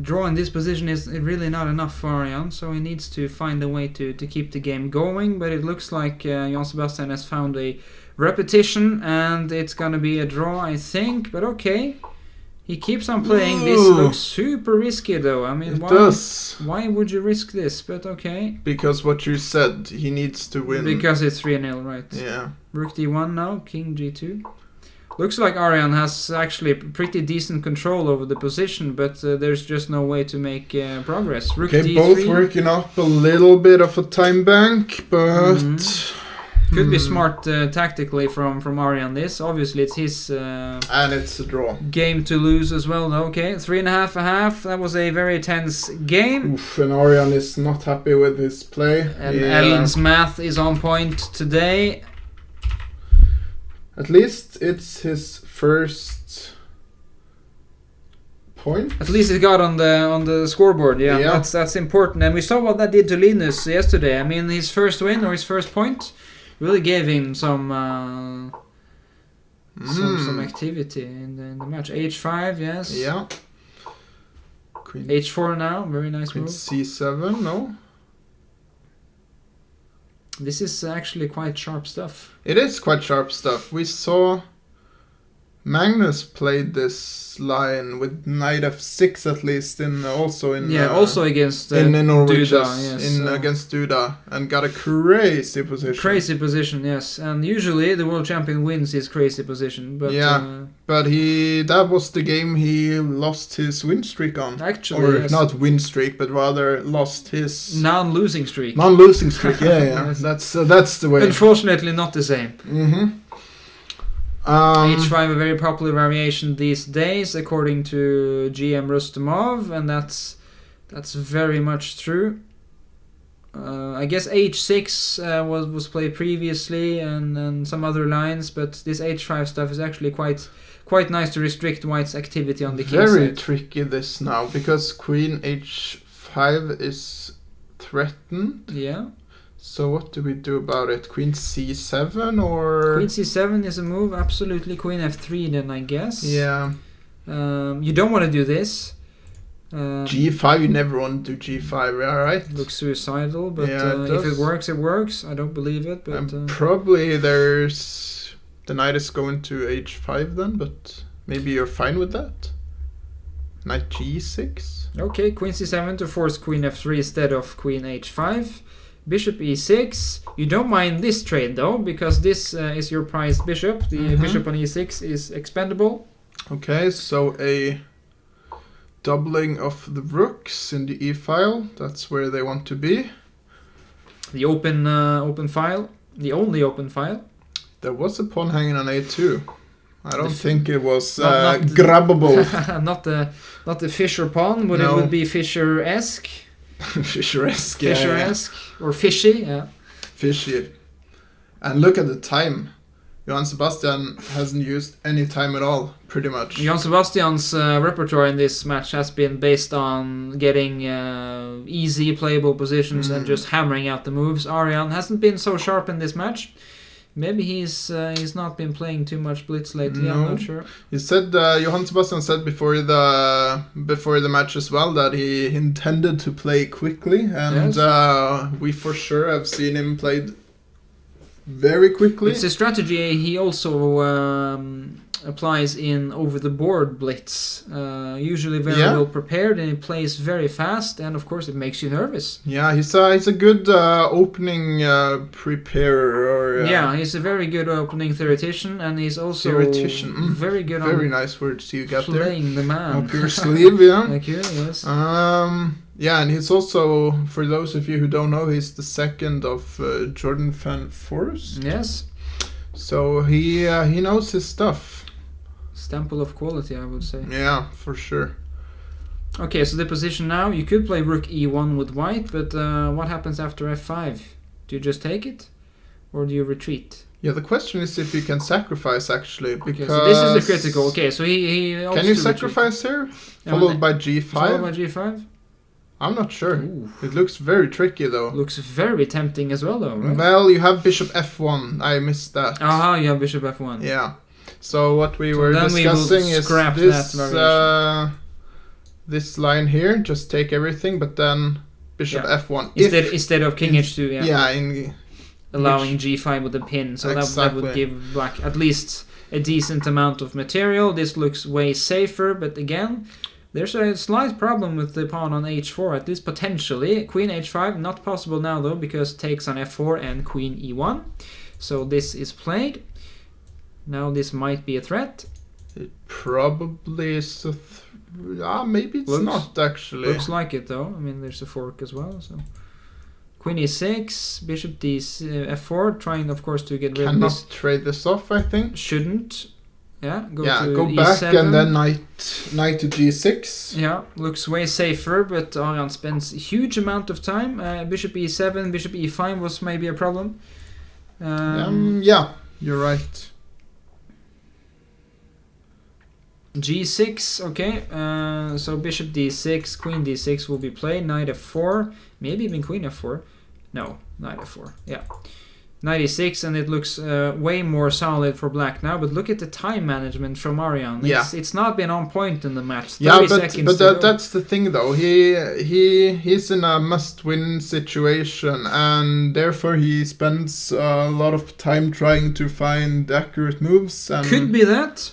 draw in this position is really not enough for Arian, so he needs to find a way to keep the game going. But it looks like Jan Sebastian has found a repetition, and it's gonna be a draw, I think. But okay, he keeps on playing. This looks super risky, though. I mean, why would you risk this? But okay. Because what you said, he needs to win. Because it's 3-0, right? Yeah. Rook d1 now, king g2. Looks like Arian has actually pretty decent control over the position, but there's just no way to make progress. Rook d3. Both working up a little bit of a time bank, but... Could be smart tactically from Arian this. Obviously, it's his... and it's a draw. Game to lose as well, though. Okay, 3.5 a half. That was a very tense game. Oof, and Arian is not happy with his play. And Ellen's math is on point today. At least it's his first point. At least it got on the scoreboard. Yeah, that's important. And we saw what that did to Linus yesterday. I mean, his first win or his first point really gave him some activity in the match. H5, yes. Yeah. Queen H4 now, very nice Queen move. C7, no. This is actually quite sharp stuff. It is quite sharp stuff. We saw Magnus played this line with knight f6 at least, also against in Norwich, Duda, yes, against Duda, and got a crazy position. Crazy position, yes. And usually the world champion wins his crazy position, but but that was the game he lost his win streak on. Actually, or yes. Not win streak, but rather lost his non-losing streak. Non-losing streak, yeah. Yes. That's the way. Unfortunately, not the same. H5, a very popular variation these days, according to GM Rustamov, and that's very much true. I guess H6 was played previously, and some other lines, but this H5 stuff is actually quite nice to restrict White's activity on the king side. Very tricky this now, because Queen H5 is threatened. Yeah. So what do we do about it? Queen C7 or... Queen C7 is a move, absolutely. Queen F3 then, I guess. Yeah. You don't want to do this. G5, you never want to do G5, right? Looks suicidal, but it if it works, it works. I don't believe it, but... probably there's... The knight is going to H5 then, but maybe you're fine with that? Knight G6? Okay, Queen C7 to force Queen F3 instead of Queen H5. Bishop E6. You don't mind this trade though, because this is your prized bishop. The bishop on E6 is expendable. Okay, so a doubling of the rooks in the E file. That's where they want to be. The open file. The only open file. There was a pawn hanging on A2. I don't think it was not grabbable. not the Fischer pawn, but it would be Fischer-esque. Fischer-esque, Fischer-esque, or fishy, yeah. Fishy. And look at the time. Johann Sebastian hasn't used any time at all, pretty much. Johann Sebastian's repertoire in this match has been based on getting easy playable positions and just hammering out the moves. Arian hasn't been so sharp in this match. Maybe he's not been playing too much blitz lately. I'm not sure. He said Johann Sebastian said before the match as well that he intended to play quickly, and we for sure have seen him played very quickly. It's a strategy he also applies in over-the-board blitz. Usually very well prepared, and he plays very fast, and of course it makes you nervous. Yeah, he's a good opening preparer. He's a very good opening theoretician, and he's also very good very nice words you got there. Playing the man. Up your sleeve, yeah. Like you, yes. Yeah, and he's also, for those of you who don't know, he's the second of Jordan van Forest. Yes. So he knows his stuff. Stample of quality, I would say. Yeah, for sure. Okay, so the position now, you could play rook e1 with white, but what happens after f5? Do you just take it? Or do you retreat? Yeah, the question is if you can sacrifice, actually, because... Okay, so this is the critical. Okay, so he Can you sacrifice here? Followed by g5? Followed by g5? I'm not sure. Ooh. It looks very tricky, though. Looks very tempting as well, though, right? Well, you have bishop f1. I missed that. Aha, you have bishop f1. Yeah. So what we So were then we will discussing is scrap this that variation. this line here. Just take everything, but then bishop f1. Instead of king h2, yeah. Yeah, allowing g5 with a pin, so that Exactly. would give black at least a decent amount of material. This looks way safer, but again, there's a slight problem with the pawn on h4, at least potentially. Queen h5, not possible now though, because it takes on f4 and queen e1. So this is played. Now this might be a threat. It probably is maybe it's not, actually. Looks like it though. I mean, there's a fork as well, so... Queen e6, bishop d f4, trying of course to get rid of this. Cannot trade this off, I think. Shouldn't. Yeah, go go back e7. and then knight to g6. Yeah, looks way safer, but Arian spends a huge amount of time. Bishop e7, bishop e5 was maybe a problem. Yeah, you're right. g6, okay. So bishop d6, queen d6 will be played. Knight f4, maybe even queen f4. No, knight f4. Yeah, knight e6, and it looks way more solid for black now. But look at the time management from Arian. It's not been on point in the match. 30 Yeah, seconds but that's the thing though. He's in a must-win situation, and therefore he spends a lot of time trying to find accurate moves. And could be that.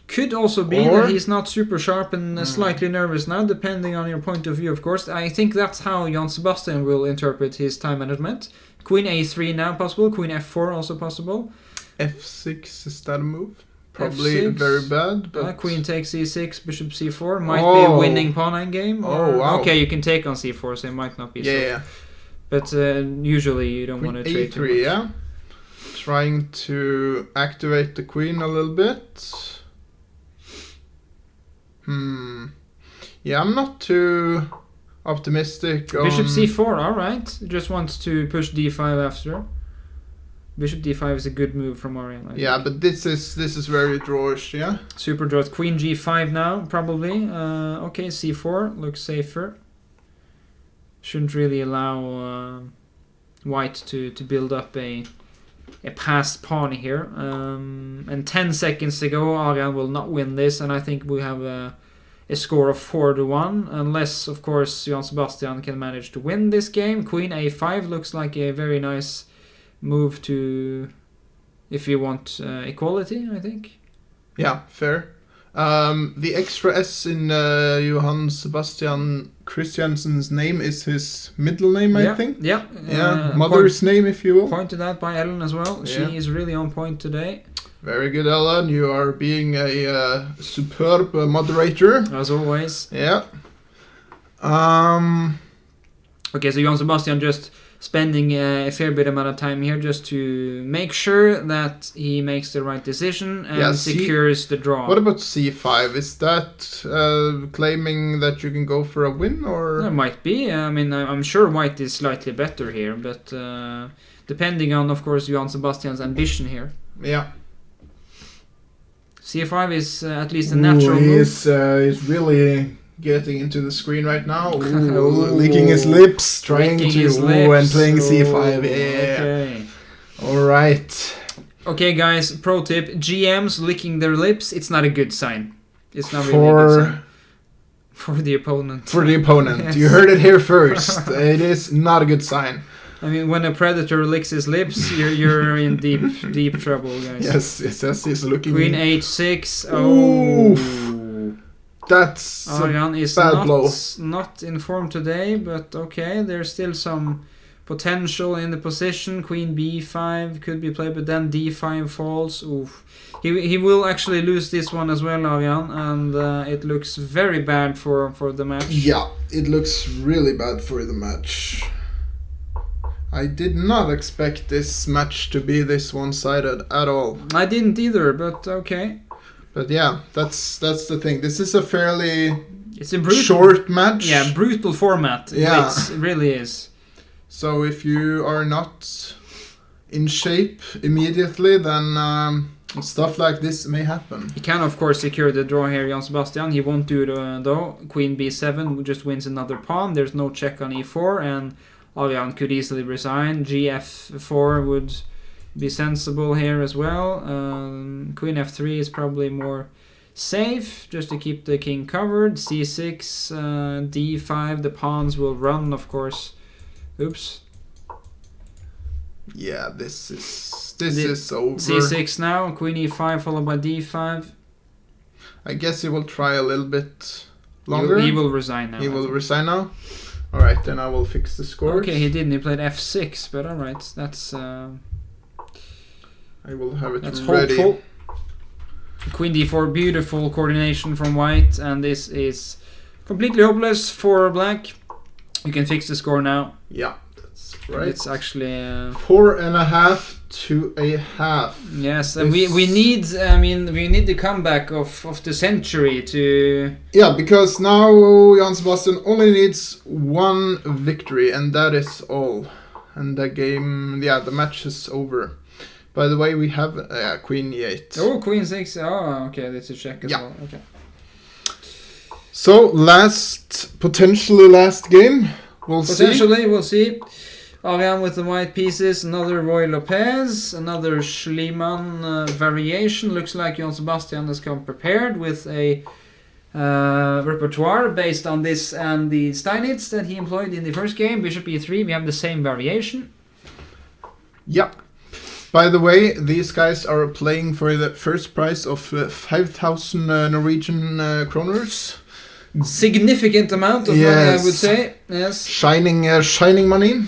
Could also be Or- that he's not super sharp and slightly nervous now, depending on your point of view, of course. I think that's how Jan Sebastian will interpret his time management. Queen a3 now possible, queen f4 also possible. f6, is that a move? Probably F6. very bad. But Queen takes e6, bishop c4. Might be a winning pawn endgame. Oh, wow. Okay, you can take on c4, so it might not be so. yeah. But usually you don't Queen want to trade too much. a3, yeah. Trying to activate the queen a little bit. Yeah, I'm not too optimistic on... Bishop c4, alright. Just wants to push d5 after. Bishop d5 is a good move from Arian. Yeah, but this is very drawish, yeah? Super draws. Queen g5 now, probably. Okay, c4 looks safer. Shouldn't really allow white to build up a passed pawn here. And 10 seconds to go, Arian will not win this, and I think we have a score of 4-1, unless, of course, Jan Sebastian can manage to win this game. Queen a5 looks like a very nice move to, if you want equality, I think. Yeah, fair. The extra S in Johann Sebastian Christiansen's name is his middle name, I think. Yeah. Mother's name, if you will. Pointed out by Ellen as well. Yeah. She is really on point today. Very good, Ellen. You are being a superb moderator. As always. Yeah. Okay, so Jan Sebastian just spending a fair bit amount of time here just to make sure that he makes the right decision and secures the draw. What about c5? Is that claiming that you can go for a win, or? There might be. I mean, I'm sure white is slightly better here, but depending on, of course, Jan Sebastian's ambition here. Yeah. c5 is at least a natural move. He's really getting into the screen right now. Licking his lips, trying Licking to his lips. and playing c5. Yeah. Okay. All right. Okay, guys. Pro tip: GMs licking their lips. It's not a good sign. It's not really a good sign. For the opponent. For the opponent. Yes. You heard it here first. It is not a good sign. I mean, when a predator licks his lips, you're in deep trouble, guys. Yes, it says he's looking. Queen h6. Oh. That's Arian is bad blow. not in form today, but okay, there's still some potential in the position. Queen b5 could be played, but then d5 falls. Oof. He will actually lose this one as well, Arian, and it looks very bad for the match. Yeah, it looks really bad for the match. I did not expect this match to be this one-sided at all. I didn't either, but okay. But yeah, that's the thing. This is a fairly It's a brutal, short match. Yeah, brutal format. Yeah. It really is. So if you are not in shape immediately, then stuff like this may happen. He can, of course, secure the draw here, Jan Sebastian. He won't do it, though. Queen b7 just wins another pawn. There's no check on e4, and Arian could easily resign. gf4 would be sensible here as well. Queen f3 is probably more safe, just to keep the king covered. c6, d5, the pawns will run, of course. Oops. Yeah, this is over. c6 now, queen e5 followed by d5. I guess he will try a little bit longer. He will resign now. He will resign now. All right, then I will fix the scores. Okay, he didn't. He played f6, but all right, that's. I will have it That's ready. hopeful. Queen d4, beautiful coordination from white, and this is completely hopeless for black. You can fix the score now. Yeah, that's right. It's actually 4.5 to a half. yes, and we need. I mean, we need the comeback of the century to. Yeah, because now Jan Sebastian only needs one victory, and that is all. And the game, the match is over. By the way, we have Queen e8. Oh, Queen 6. Oh, okay, that's a check as Yeah. well. Okay. So potentially last game. We'll see. Potentially, we'll see. Arian with the white pieces, another Roy Lopez, another Schliemann variation. Looks like Jan Sebastian has come prepared with a repertoire based on this and the Steinitz that he employed in the first game. Bishop e3, we have the same variation. Yep. By the way, these guys are playing for the first prize of 5,000 Norwegian kroners. Significant amount of money, I would say. Yes. Shining money.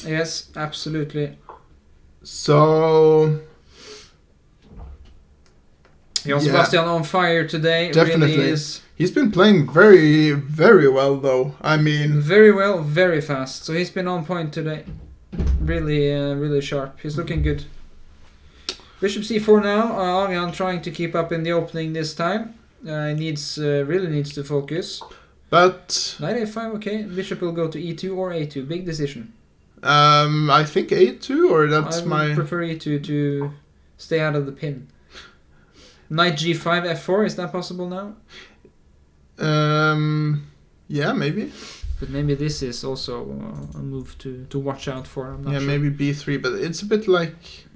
Yes, absolutely. So Jan Sebastian on fire today. Definitely. Really is He's been playing very, very well, though. I mean, very well, very fast. So he's been on point today. Really, really sharp. He's looking good. Bishop c4 now. Arian trying to keep up in the opening this time. Really needs to focus. but Knight a5, okay. Bishop will go to e2 or a2. Big decision. I think A2, or that's I would my... prefer e2 to stay out of the pin. Knight g5, f4. Is that possible now? Yeah, maybe. But maybe this is also a move to watch out for. I'm not Yeah, sure. maybe B3, but it's a bit like...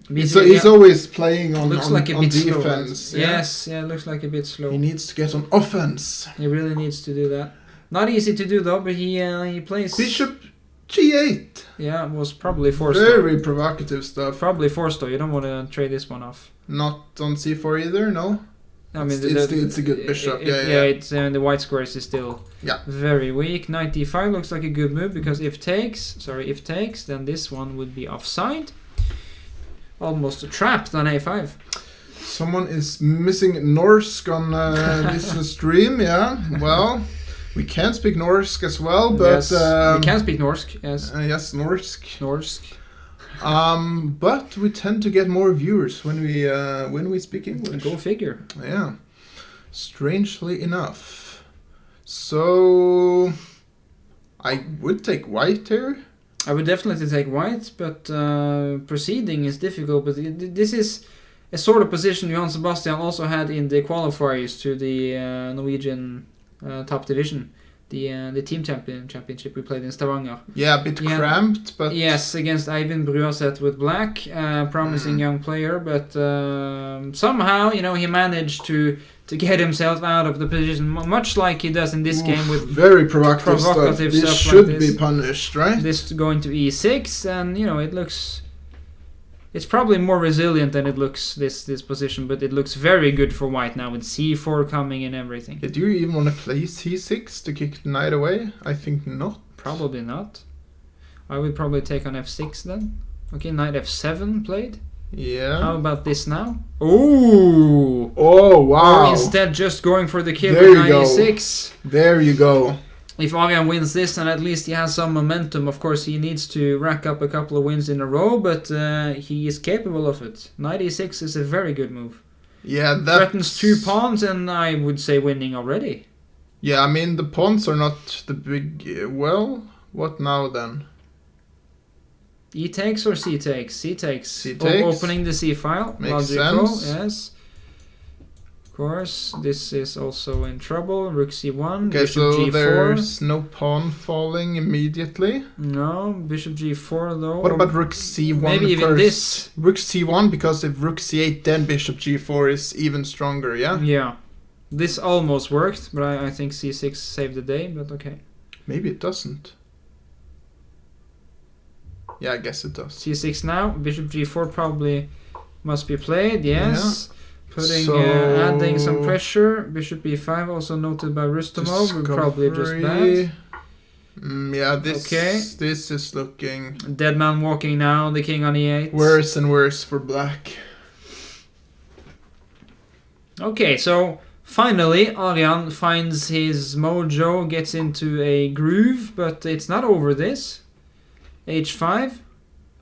B3, He's always playing on looks like a bit defense. slow. Yes, yeah, looks like a bit slow. He needs to get on offense. He really needs to do that. Not easy to do though, but he plays. Bishop G8. Yeah, was probably forced. Very provocative stuff. Probably forced though. You don't want to trade this one off. Not on C4 either, no? I mean, It's a good bishop. Yeah. It's the white squares is still very weak. Knight d5 looks like a good move because if takes, then this one would be offside. Almost trapped on a5. Someone is missing Norsk on this stream, yeah. Well, we can speak Norsk as well, but... yes, we can speak Norsk, yes. Yes, Norsk. Norsk. But we tend to get more viewers when we speak English. Go figure. Yeah. Strangely enough. So... I would take white here. I would definitely take white, but proceeding is difficult. But this is a sort of position Johan Sebastian also had in the qualifiers to the Norwegian top division, the team championship we played in Stavanger. Yeah, a bit cramped, but... Yes, against Eivind Bruaset with black, promising young player, but somehow, he managed to get himself out of the position, much like he does in this game with very provocative stuff. This should like be punished, right? This going to e6, and it looks... It's probably more resilient than it looks, this position, but it looks very good for white now with c4 coming and everything. Do you even want to play c6 to kick the knight away? I think not. Probably not. I would probably take on f6 then. Okay, knight f7 played. Yeah. How about this now? Ooh! Oh, wow. Or instead just going for the kill There with you knight go. e6. There you go. If Arian wins this, then at least he has some momentum. Of course, he needs to rack up a couple of wins in a row, but he is capable of it. Knight e6 is a very good move. Yeah, that Threatens 2 pawns, and I would say winning already. Yeah, I mean, the pawns are not the big... well, what now then? E takes or C takes? C takes. C takes. Opening the C file. Makes Logical, sense. yes. Of course, this is also in trouble. Rook C1, Okay, Bishop so G4. there's no pawn falling immediately. No, Bishop G4 though. What about Rook C1 Maybe even first? this. Rook C1, because if Rook C8, then Bishop G4 is even stronger, yeah? Yeah. This almost worked, but I think C6 saved the day, but okay. Maybe it doesn't. Yeah, I guess it does. C6 now, Bishop G4 probably must be played, yes. Putting, So- adding some pressure. Bishop B5 also noted by Rustamov, we're probably just bad. Yeah, this Okay. this is looking Dead man walking now, the king on E8. worse and worse for black. Okay, so finally Arian finds his mojo, gets into a groove, but it's not over this. H5.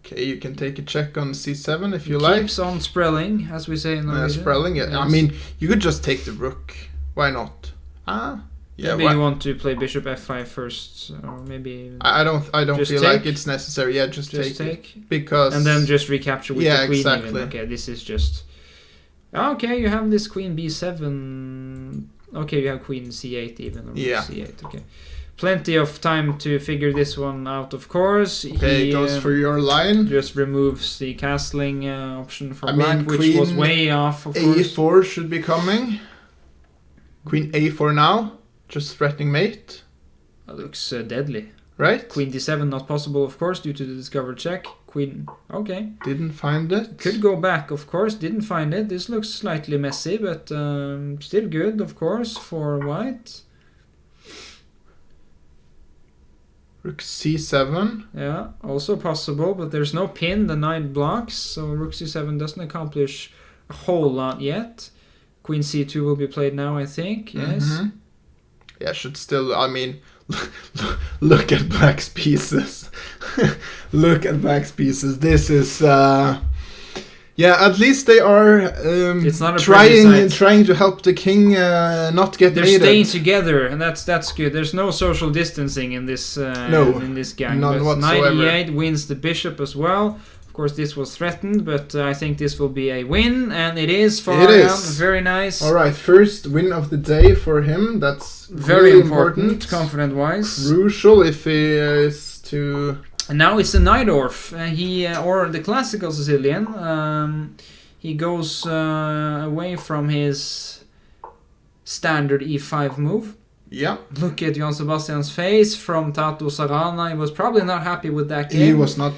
Okay, you can take a check on C7 if you Keeps like. on sprelling, as we say in Norwegian. Sprelling, yeah. I Yes. mean, you could just take the rook. Why not? Yeah. Maybe why- you want to play Bishop F5 first, or maybe I don't Just feel take? like it's necessary. Yeah, just just take it. take. Because And then just recapture with Yeah, the queen exactly. even. Okay, this is just... Okay, you have this queen b7. Okay, you have queen c8 even. Or Yeah. c8, okay. Plenty of time to figure this one out, of course. okay, He it goes for your line. just removes the castling option for I black, mean, which was queen way off, of course. A4 should be coming. Queen A4 now, just threatening mate, That looks deadly. right? Queen d7 not possible, of course, due to the discovered check. Queen, okay. Didn't find it. Could go back, of course. Didn't find it. This looks slightly messy, but still good, of course, for white. Rook C7. Yeah, also possible, but there's no pin. The knight blocks, so rook c7 doesn't accomplish a whole lot yet. Queen c2 will be played now, I think. Yes. Mhm. Yeah, should still. I mean, look at black's pieces. Look at black's pieces. This is. Yeah, at least they are It's not a pretty sight. trying to help the king not get They're mated. staying together, and that's good. There's no social distancing in this No, in this gang. none But whatsoever. knight e8 wins the bishop as well. Of course, this was threatened, but I think this will be a win, and it is for It Arian. is. Very nice. All right, first win of the day for him. That's Very really important, confident-wise. Crucial if he is to. And now it's a Najdorf. He or the classical Sicilian. He goes away from his standard e5 move. Yeah, Look at Johann Sebastian's face from Tato Sarana. He was probably not happy with that game. he was not.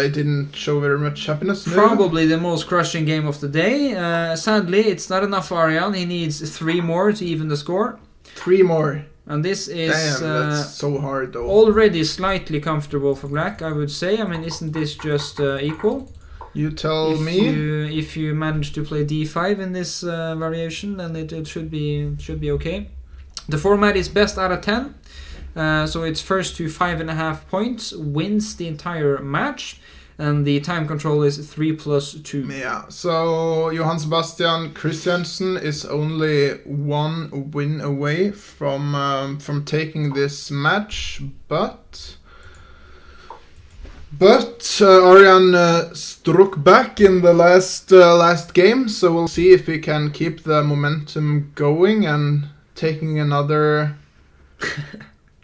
He didn't show very much happiness. no. Probably the most crushing game of the day. Sadly, it's not enough for Arian. He needs 3 more to even the score. 3 more. And this is Damn, that's so hard though. already slightly comfortable for black, I would say. I mean, isn't this just equal? You tell me. If you manage to play d5 in this variation, then it should be okay. The format is best out of 10. So it's first to 5.5 points, wins the entire match. And the time control is 3+2. Yeah, so Johann Sebastian Christiansen is only 1 win away from taking this match, but Arian struck back in the last game, so we'll see if we can keep the momentum going and taking another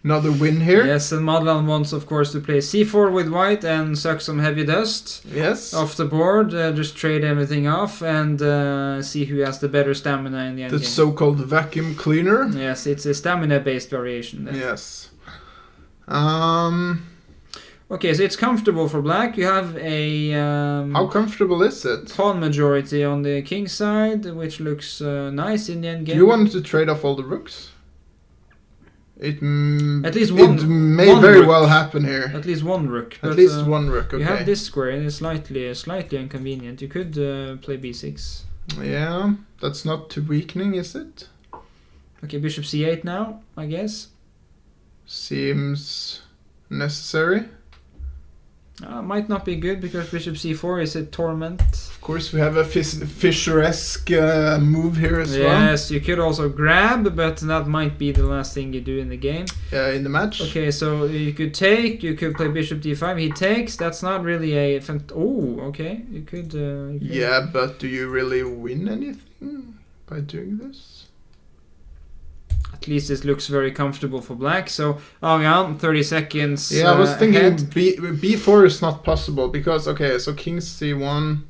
win here. Yes, and Madlan wants, of course, to play c4 with white and suck some heavy dust Yes. off the board. Just trade everything off and see who has the better stamina in the The endgame. so-called vacuum cleaner. Yes, it's a stamina-based variation. then. Yes. Okay, so it's comfortable for black. You have a How comfortable is it? pawn majority on the king side, which looks nice in the endgame. Do you want to trade off all the rooks? At least one. It may one very rook. well happen here. At least one rook. At but, least one rook. Okay. You have this square, and it's slightly inconvenient. You could play b6. Yeah, that's not too weakening, is it? Okay, bishop c8 now, I guess. Seems necessary. Might not be good because bishop c4 is a torment. Of course, we have a Fischer-esque move here as well. Yes, you could also grab, but that might be the last thing you do in the game. In the match. Okay, so you could take, you could play bishop d5. He takes. That's not really a. Oh, okay. You could. Yeah, but do you really win anything by doing this? At least this looks very comfortable for black. So, yeah, 30 seconds. Yeah, I was thinking ahead. b4 is not possible because, okay, so king c1,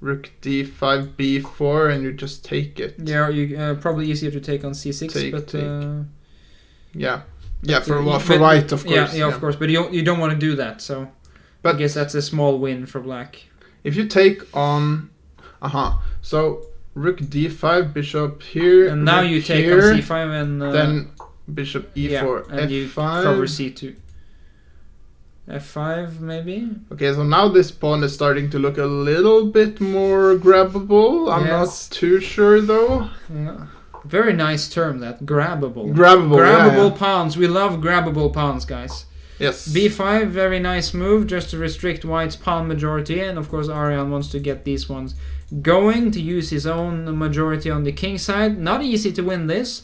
rook d5, b4, and you just take it. Yeah, you probably easier to take on c6, Take. Yeah, for white, of course. Yeah, of course. But you don't want to do that. So, but I guess that's a small win for black. If you take on, so rook d5, bishop here, And now you take here, on c5 and then bishop e4, yeah, and f5. you cover c2. f5 maybe. Okay, so now this pawn is starting to look a little bit more grabbable. I'm Yes. not too sure though. Yeah. Very nice term, that grabbable. Grabbable, yeah. pawns. We love grabbable pawns, guys. Yes. b5, very nice move, just to restrict white's pawn majority, and of course Arian wants to get these ones going to use his own majority on the king side. Not easy to win this.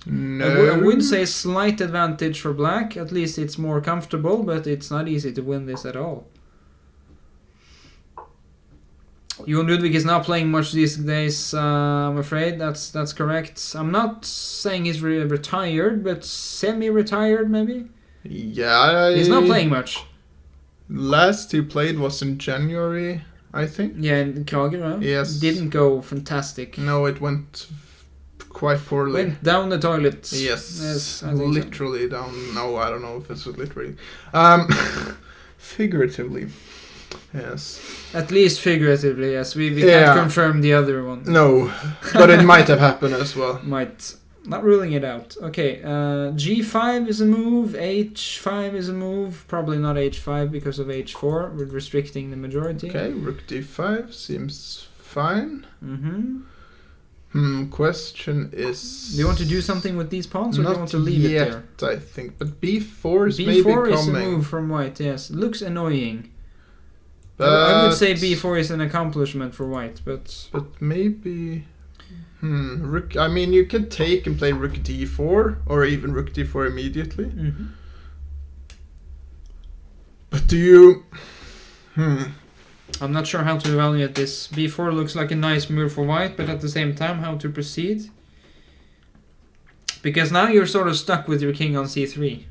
No. I would say slight advantage for black. At least it's more comfortable, but it's not easy to win this at all. Jon Ludvig is not playing much these days, I'm afraid. That's correct. I'm not saying he's retired, but semi-retired maybe? Yeah. He's not playing much. Last he played was in January, I think. Yeah, in Kragerø. Yes. Didn't go fantastic. No, it went quite poorly. Went down the toilet. Yes, I think literally down. No, I don't know if it's literally. Figuratively. Yes. At least figuratively, yes. We Yeah. can't confirm the other one. No, but it might have happened as well. Might. Not ruling it out. Okay, g5 is a move, h5 is a move, probably not h5 because of h4, with restricting the majority. Okay, rook d5 seems fine. Mm-hmm. Question is... Do you want to do something with these pawns, or do Not you want to leave yet, it there? I think, but b4 is maybe b4 is a coming. move from white, yes. Looks annoying. But I would say b4 is an accomplishment for white, but... But maybe... Rook. I mean, you could take and play rook d4, or even rook d4 immediately. Mm-hmm. But do you... I'm not sure how to evaluate this. b4 looks like a nice move for white, but at the same time, how to proceed? Because now you're sort of stuck with your king on c3.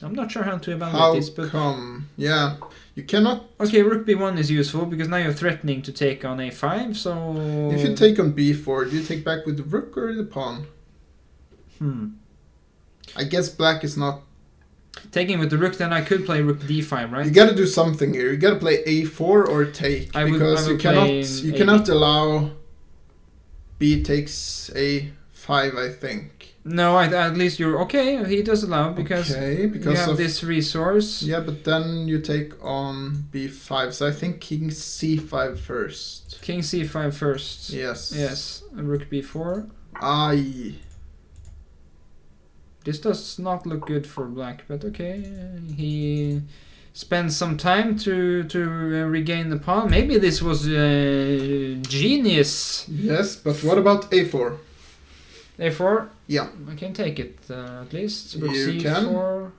I'm not sure how to evaluate this, but... come? Yeah, you cannot... Okay, rook b1 is useful, because now you're threatening to take on a5, so... If you take on b4, do you take back with the rook or the pawn? I guess black is not... Taking with the rook, then I could play rook d5, right? You gotta do something here. You gotta play a4 or take, because you cannot allow b takes a5, I think. No, at least you're... Okay, he does allow, because, because you have this resource. Yeah, but then you take on b5, so I think king c5 first. King c5 first. Yes. Yes, and rook b4. Aye. This does not look good for black, but okay. He spends some time to regain the pawn. Maybe this was genius. Yes, but what about a4? a4? Yeah. I can take it at least. Rook You c4.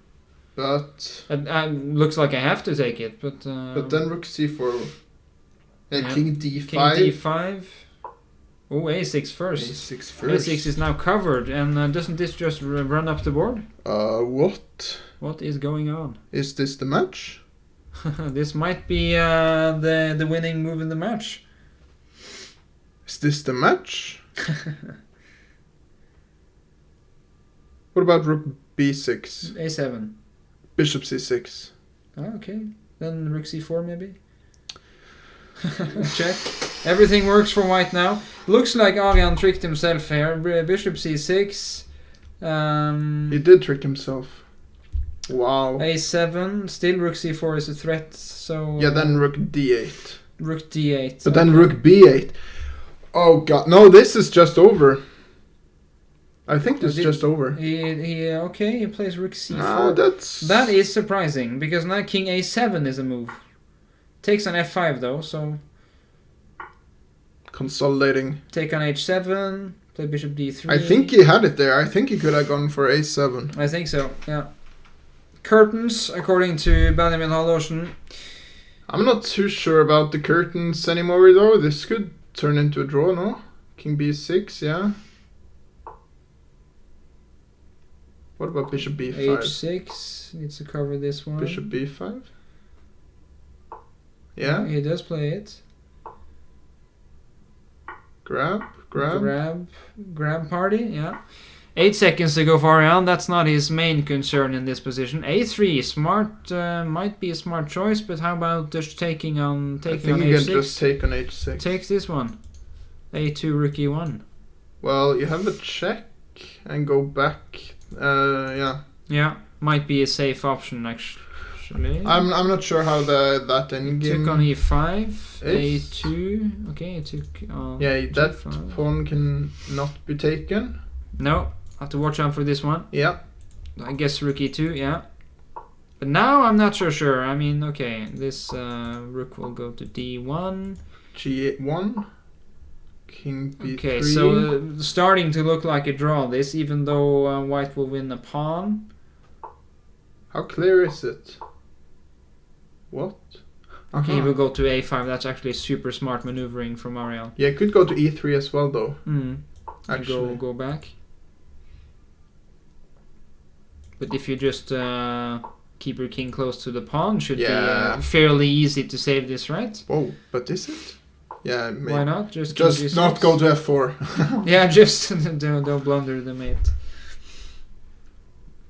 But... looks like I have to take it, but... but then rook c4. Yeah. King d5. King d5. Oh, a6 first. a6 first. a6 is now covered, and doesn't this just run up the board? What? What is going on? Is this the match? This might be the winning move in the match. Is this the match? What about rook b6? a7. Bishop c6. Oh, okay. Then rook c4 maybe? Check. Everything works for white now. Looks like Arian tricked himself here. Bishop c6. He did trick himself. Wow. A7, still rook c4 is a threat, so... Yeah, then rook d8. Rook d8. But then rook b8. Oh god, no, this is just over. I think this is just over. He plays rook c4. Ah, That is surprising, because now king a7 is a move. Takes on f5 though, so... Consolidating. Take on h7, play bishop d3. I think he had it there. I think he could have gone for a7. I think so, yeah. Curtains, according to Benjamin Hallorsen. I'm not too sure about the curtains anymore though. This could turn into a draw, no? King b6, yeah. What about bishop b5? h6, needs to cover this one. Bishop b5? Yeah. He does play it. Grab. Grab party, yeah. 8 seconds to go for Ariane. That's not his main concern in this position. A3, smart, might be a smart choice, but how about just taking on I think on you h6? can just take on h6. Takes this one. A2, rook e1. Well, you have a check and go back. Yeah. Yeah, might be a safe option actually. I'm not sure how that endgame. Took on e5, is. a2. Okay, it took on. Yeah, that g5. pawn can not be taken. No, have to watch out for this one. Yeah. I guess rook e2, yeah. But now I'm not so sure. I mean, okay, this rook will go to d1. g1. King b3. Okay, so starting to look like a draw this, even though white will win a pawn. How clear is it? What? Okay, he will go to a5. That's actually super smart maneuvering from Ariel. Yeah, it could go to e3 as well though. Actually, go back. But if you just keep your king close to the pawn, should be fairly easy to save this, right? Whoa, but is it? Yeah, maybe. Why not? Just not go to f4. Yeah, just don't blunder the mate.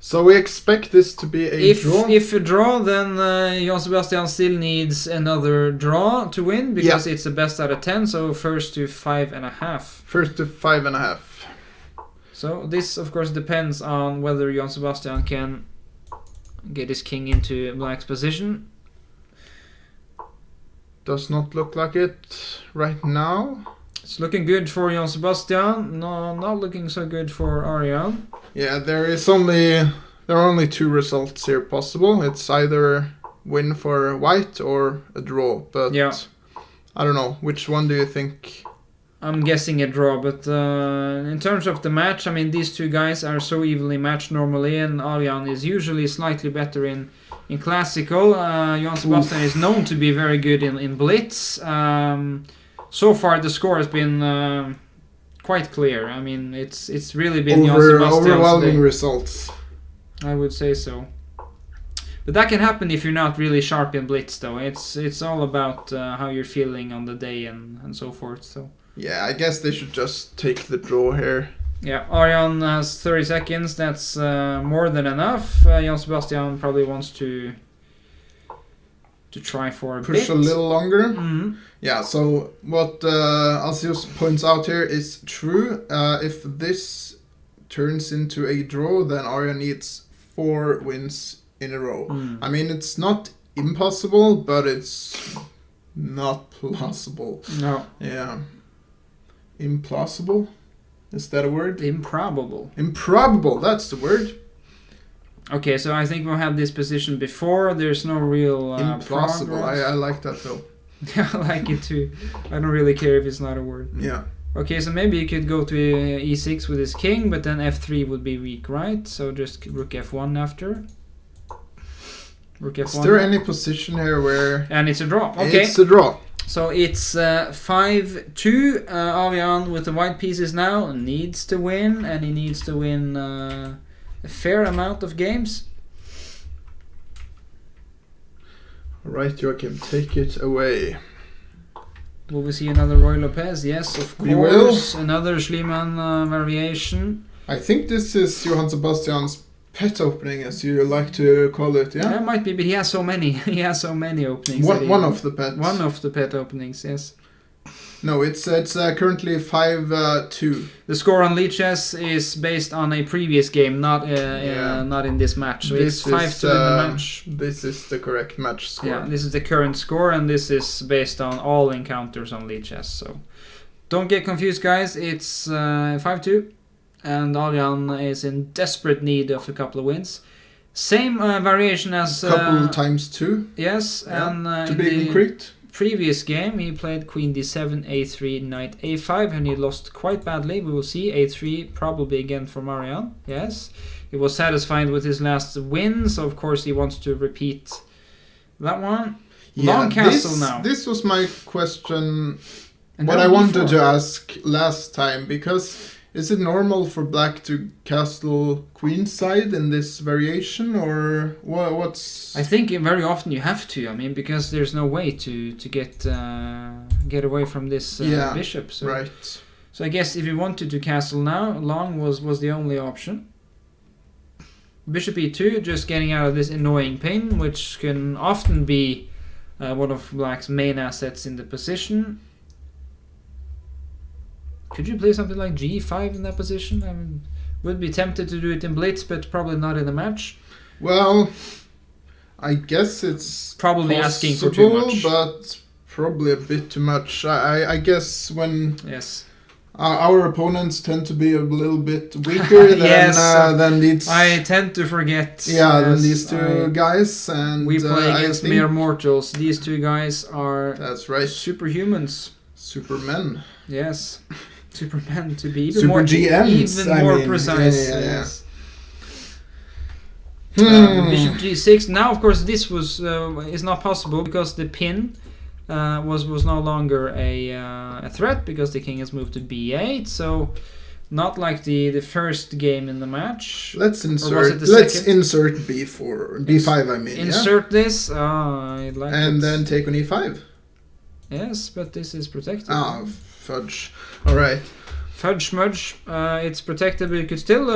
So we expect this to be a draw? If a draw, then Jan Sebastian still needs another draw to win, because it's the best out of 10, so first to 5.5. First to 5.5. So this, of course, depends on whether Jan Sebastian can get his king into black's position. Does not look like it right now. It's looking good for Jan Sebastian. No, not looking so good for Ariane. Yeah, there are only two results here possible. It's either win for white or a draw. But I don't know. Which one do you think? I'm guessing a draw, but in terms of the match, I mean, these two guys are so evenly matched normally, and Ariane is usually slightly better in classical. Jan Sebastian is known to be very good in blitz. So far, the score has been quite clear. I mean, it's really been Jan Sebastian's overwhelming day. results. I would say so. But that can happen if you're not really sharp in blitz, though. It's all about how you're feeling on the day and so forth. So. Yeah, I guess they should just take the draw here. Yeah, Ariane has 30 seconds. That's more than enough. Jan Sebastian probably wants to try for a push bit. A little longer. Mm-hmm. Yeah, so what Alcius points out here is true. If this turns into a draw, then Ariane needs 4 wins in a row. I mean, it's not impossible, but it's not plausible. No. Yeah. Implausible? Is that a word? Improbable. Improbable, that's the word. Okay, so I think we've had this position before. There's no real implausible. progress. I like that though. Yeah, I like it too. I don't really care if it's not a word. Yeah. Okay, so maybe you could go to e6 with his king, but then f3 would be weak, right? So just rook f1 after. Rook f1. Is there any position here where... And it's a draw. Okay. It's a draw. So it's 5-2. Ariane with the white pieces now needs to win, and he needs to win a fair amount of games. All right, Joachim, take it away. Will we see another Roy Lopez? Yes, of course. We will. Another Schliemann variation. I think this is Johann Sebastian's pet opening, as you like to call it, yeah? That might be, but he has so many. He has so many openings. One of the pets. One of the pet openings, yes. No, it's currently 5-2. The score on Lichess is based on a previous game, not in this match. So it's 5-2 in the match. This is the correct match score. Yeah, this is the current score, and this is based on all encounters on Lichess. So don't get confused, guys. It's 5-2, and Adrian is in desperate need of a couple of wins. Same variation as couple times 2. Yes, and to be concrete. Previous game he played queen d7, a3, knight a5, and he lost quite badly. We will see. A3 probably again for Marian. Yes, he was satisfied with his last win, so of course he wants to repeat that one. Long castle now. This was my question. And what then I wanted b4. to ask last time, because is it normal for black to castle queenside in this variation, or what's? I think very often you have to. I mean, because there's no way to get away from this bishop. So, right. So I guess if you wanted to castle now, long was the only option. Bishop e2, just getting out of this annoying pin, which can often be one of black's main assets in the position. Could you play something like g5 in that position? I mean, would be tempted to do it in blitz, but probably not in a match. Well, I guess it's probably possible, asking for too much, but probably a bit too much. I guess when yes. Our opponents tend to be a little bit weaker than these. I tend to forget. Than these two guys, and we play against mere mortals. These two guys are superhumans, supermen. Yes, supermen to be even Super more GMs, even more precise. Yes. Bishop g6. Now, of course, this was is not possible because the pin was no longer a threat because the king has moved to b8. So, not like the first game in the match. Let's insert b4, b5. I mean, insert this. I like and it. then take on e5. Yes, but this is protected. Fudge. All right. Fudge smudge. It's protected, but you could still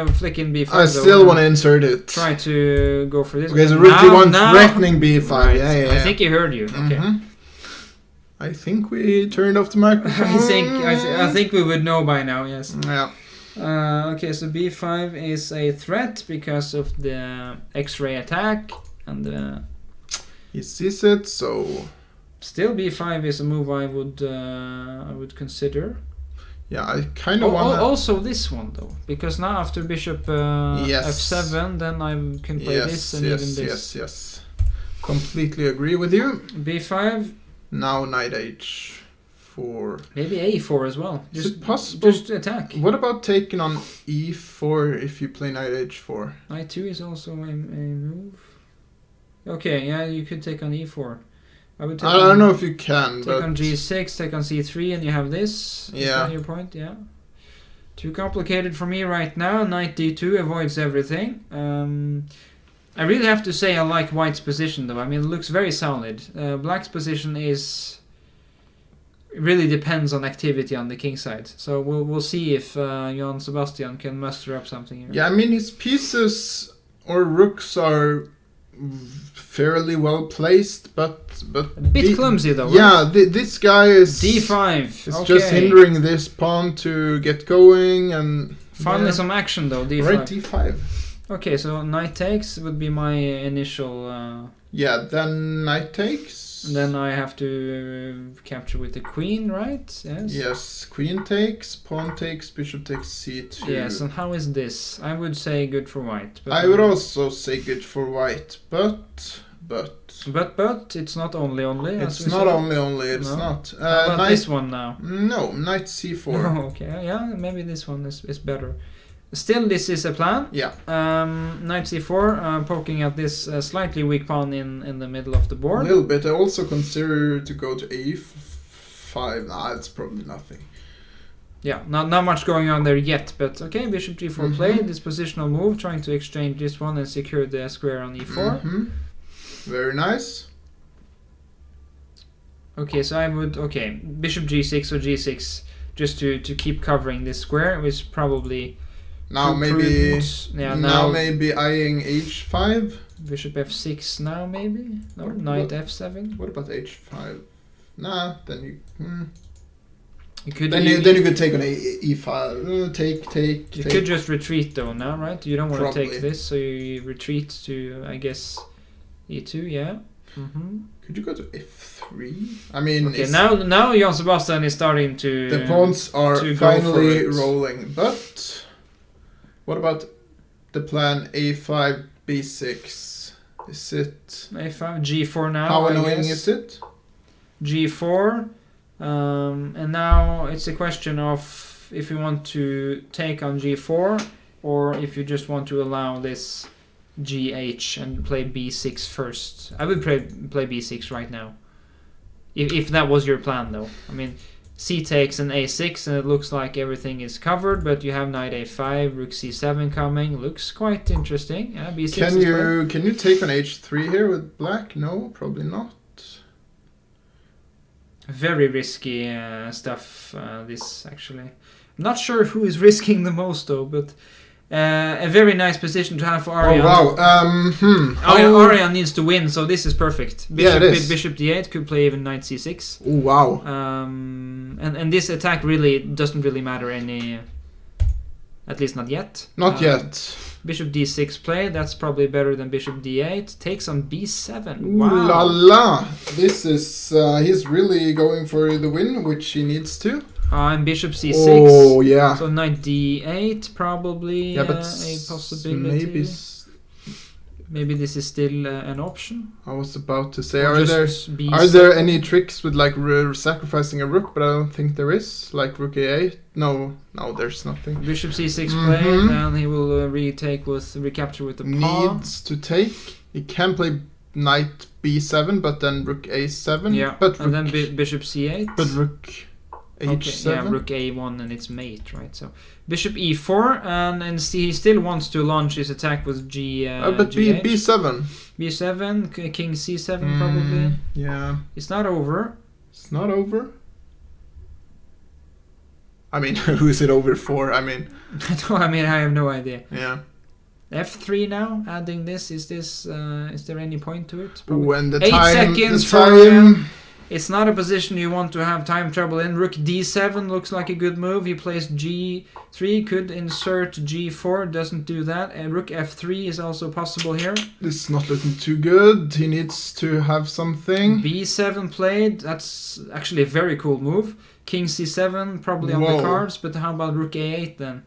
flick in b5. I still want to insert it. Try to go for this. Okay, so rook d1 threatening b5. Right. Yeah. I think he heard you. Okay. I think we turned off the microphone. I think we would know by now. Yes. Yeah. Okay, so b5 is a threat because of the X-ray attack, and he sees it. So still b5 is a move I would consider. Yeah, I kind of want. Also this one though, because now after bishop f7, then I can play this and even this. Yes. Completely agree with you. b5. Now knight h4. Maybe a4 as well. Is it possible? Just attack. What about taking on e4 if you play knight h4? Knight 2 is also a move. Okay, yeah, you could take on e4. I don't know if you can. Take on g6, take on c3, and you have this. Is that your point? Yeah. Too complicated for me right now. Knight d2 avoids everything. I really have to say I like white's position though. I mean, it looks very solid. Black's position really depends on activity on the king side. So we'll see if Johann Sebastian can muster up something here. Yeah, I mean his pieces or rooks are fairly well placed, but a bit clumsy though. Yeah, this guy is d5. It's just hindering this pawn to get going, and finally some action though. d5. Right, d5. Okay, so knight takes would be my initial. Then knight takes. Then I have to capture with the queen, right? Yes. Yes, queen takes, pawn takes, bishop takes c2. Yes, and how is this? I would say good for white. But I would also say good for white, but it's not only. It's not only. It's not. How about this one now? No, knight c4. Oh, okay, yeah, maybe this one is better. Still, this is a plan. Yeah. Knight c4, poking at this slightly weak pawn in the middle of the board. A little bit. I also consider to go to a5. Nah, it's probably nothing. Yeah, not much going on there yet, but okay, bishop g4 play, this positional move, trying to exchange this one and secure the square on e4. Very nice. Okay, so I would, bishop g6 or g6, just to keep covering this square, which probably... Now maybe eyeing h5. Bishop f6 now maybe? No, knight f7. What about h5? Nah, then you... You could Then you could take on e5. Take. You could just retreat though now, right? You don't want to Probably. take this, so you retreat to, I guess, e2. Yeah. Could you go to f3? I mean, Okay, now Jan Sebastian is starting to. the pawns are to go finally for it. rolling. But what about the plan a5, b6? Is it a5, g4 now. how I annoying guess. is it? G4, and now it's a question of if you want to take on G4 or if you just want to allow this GH and play B6 first. I would play B6 right now, if that was your plan though. I mean, C takes an A6 and it looks like everything is covered, but you have knight A5, rook C7 coming. Looks quite interesting. Yeah, B6 Can you take on h3 here with black? No, probably not. Very risky stuff, this actually. I'm not sure who is risking the most though, but a very nice position to have for Arian. Oh wow. Arian needs to win, so this is perfect. Yeah, it is. Bishop d8 could play even knight c6. Oh wow. And this attack really doesn't really matter any, at least not yet. Not yet. Bishop d6 play, that's probably better than bishop d8. Takes on b7. Ooh Wow. la la. This is he's really going for the win, which he needs to. And bishop c6. Oh yeah. So knight d8 probably Yeah, but a possibility. Maybe this is still an option. I was about to say, Or are just there b7. any tricks with like sacrificing a rook? But I don't think there is. Like rook a8. No, there's nothing. Bishop c6 play, and he will recapture with the pawn. Needs to take. He can play knight b7, but then rook a7. Yeah, but and rook, then bishop c8. but rook h7. Okay, yeah, rook a1 and its mate, right? So bishop e4, and he still wants to launch his attack with but G8. b7. b7, king c7 probably. Yeah. It's not over. It's not over. I mean, who is it over for? I mean, I have no idea. yeah. f3 now, adding this. Is there any point to it? When the 8 time, seconds the for time. It's not a position you want to have time trouble in. Rook d7 looks like a good move. He plays g3, could insert g4, doesn't do that. And rook f3 is also possible here. This is not looking too good. He needs to have something. b7 played. That's actually a very cool move. King c7 probably on Whoa. the cards, but how about rook a8 then?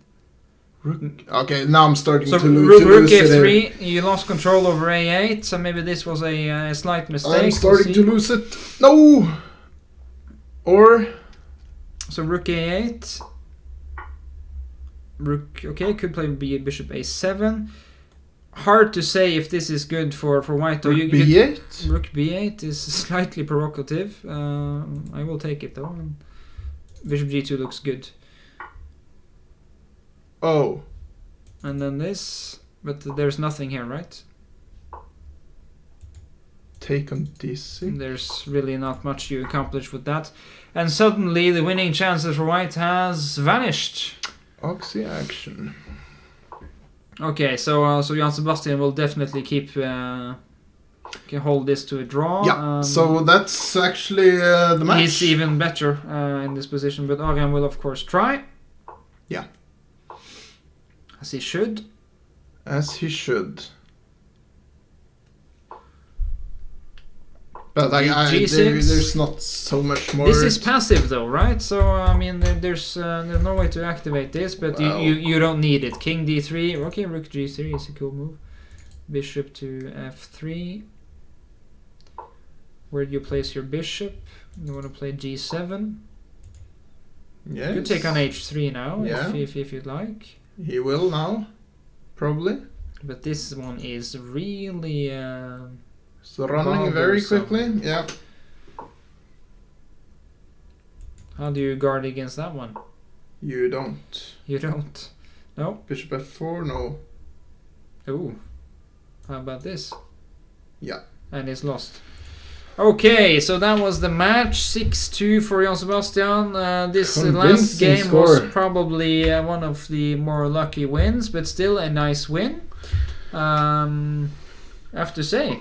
Okay, now I'm starting So to lose. rook it here. f3, you lost control over a8, so maybe this was a slight mistake. I'm starting to lose it. No! Or... So rook a8. Rook, okay, could play bishop a7. Hard to say if this is good for white. Though. Rook b8? Rook b8 is slightly provocative. I will take it though. Bishop g2 looks good. Oh. And then this, but there's nothing here, right? Take on d6. There's really not much you accomplish with that. And suddenly the winning chances for white has vanished. Oxy action. Okay, so Jan Sebastian will definitely can hold this to a draw. Yeah, so that's actually the match. He's even better in this position, but Arian will of course try. Yeah. As he should. As he should. But there's not so much more. This is passive though, right? So I mean, there's no way to activate this, but Well. you don't need it. King d3, okay, rook g3 is a cool move. Bishop to f3. Where do you place your bishop? You want to play g7. Yes. You could take on h3 now, Yeah. if you'd like. He will now, probably. But this one is really So running very bothersome. quickly. Yeah. How do you guard against that one? You don't. You don't. No. Bishop f4, no. Ooh. How about this? Yeah. And it's lost. Okay, so that was the match. 6-2 for Jan Sebastian. This last Convincing game score. was probably one of the more lucky wins, but still a nice win. I have to say.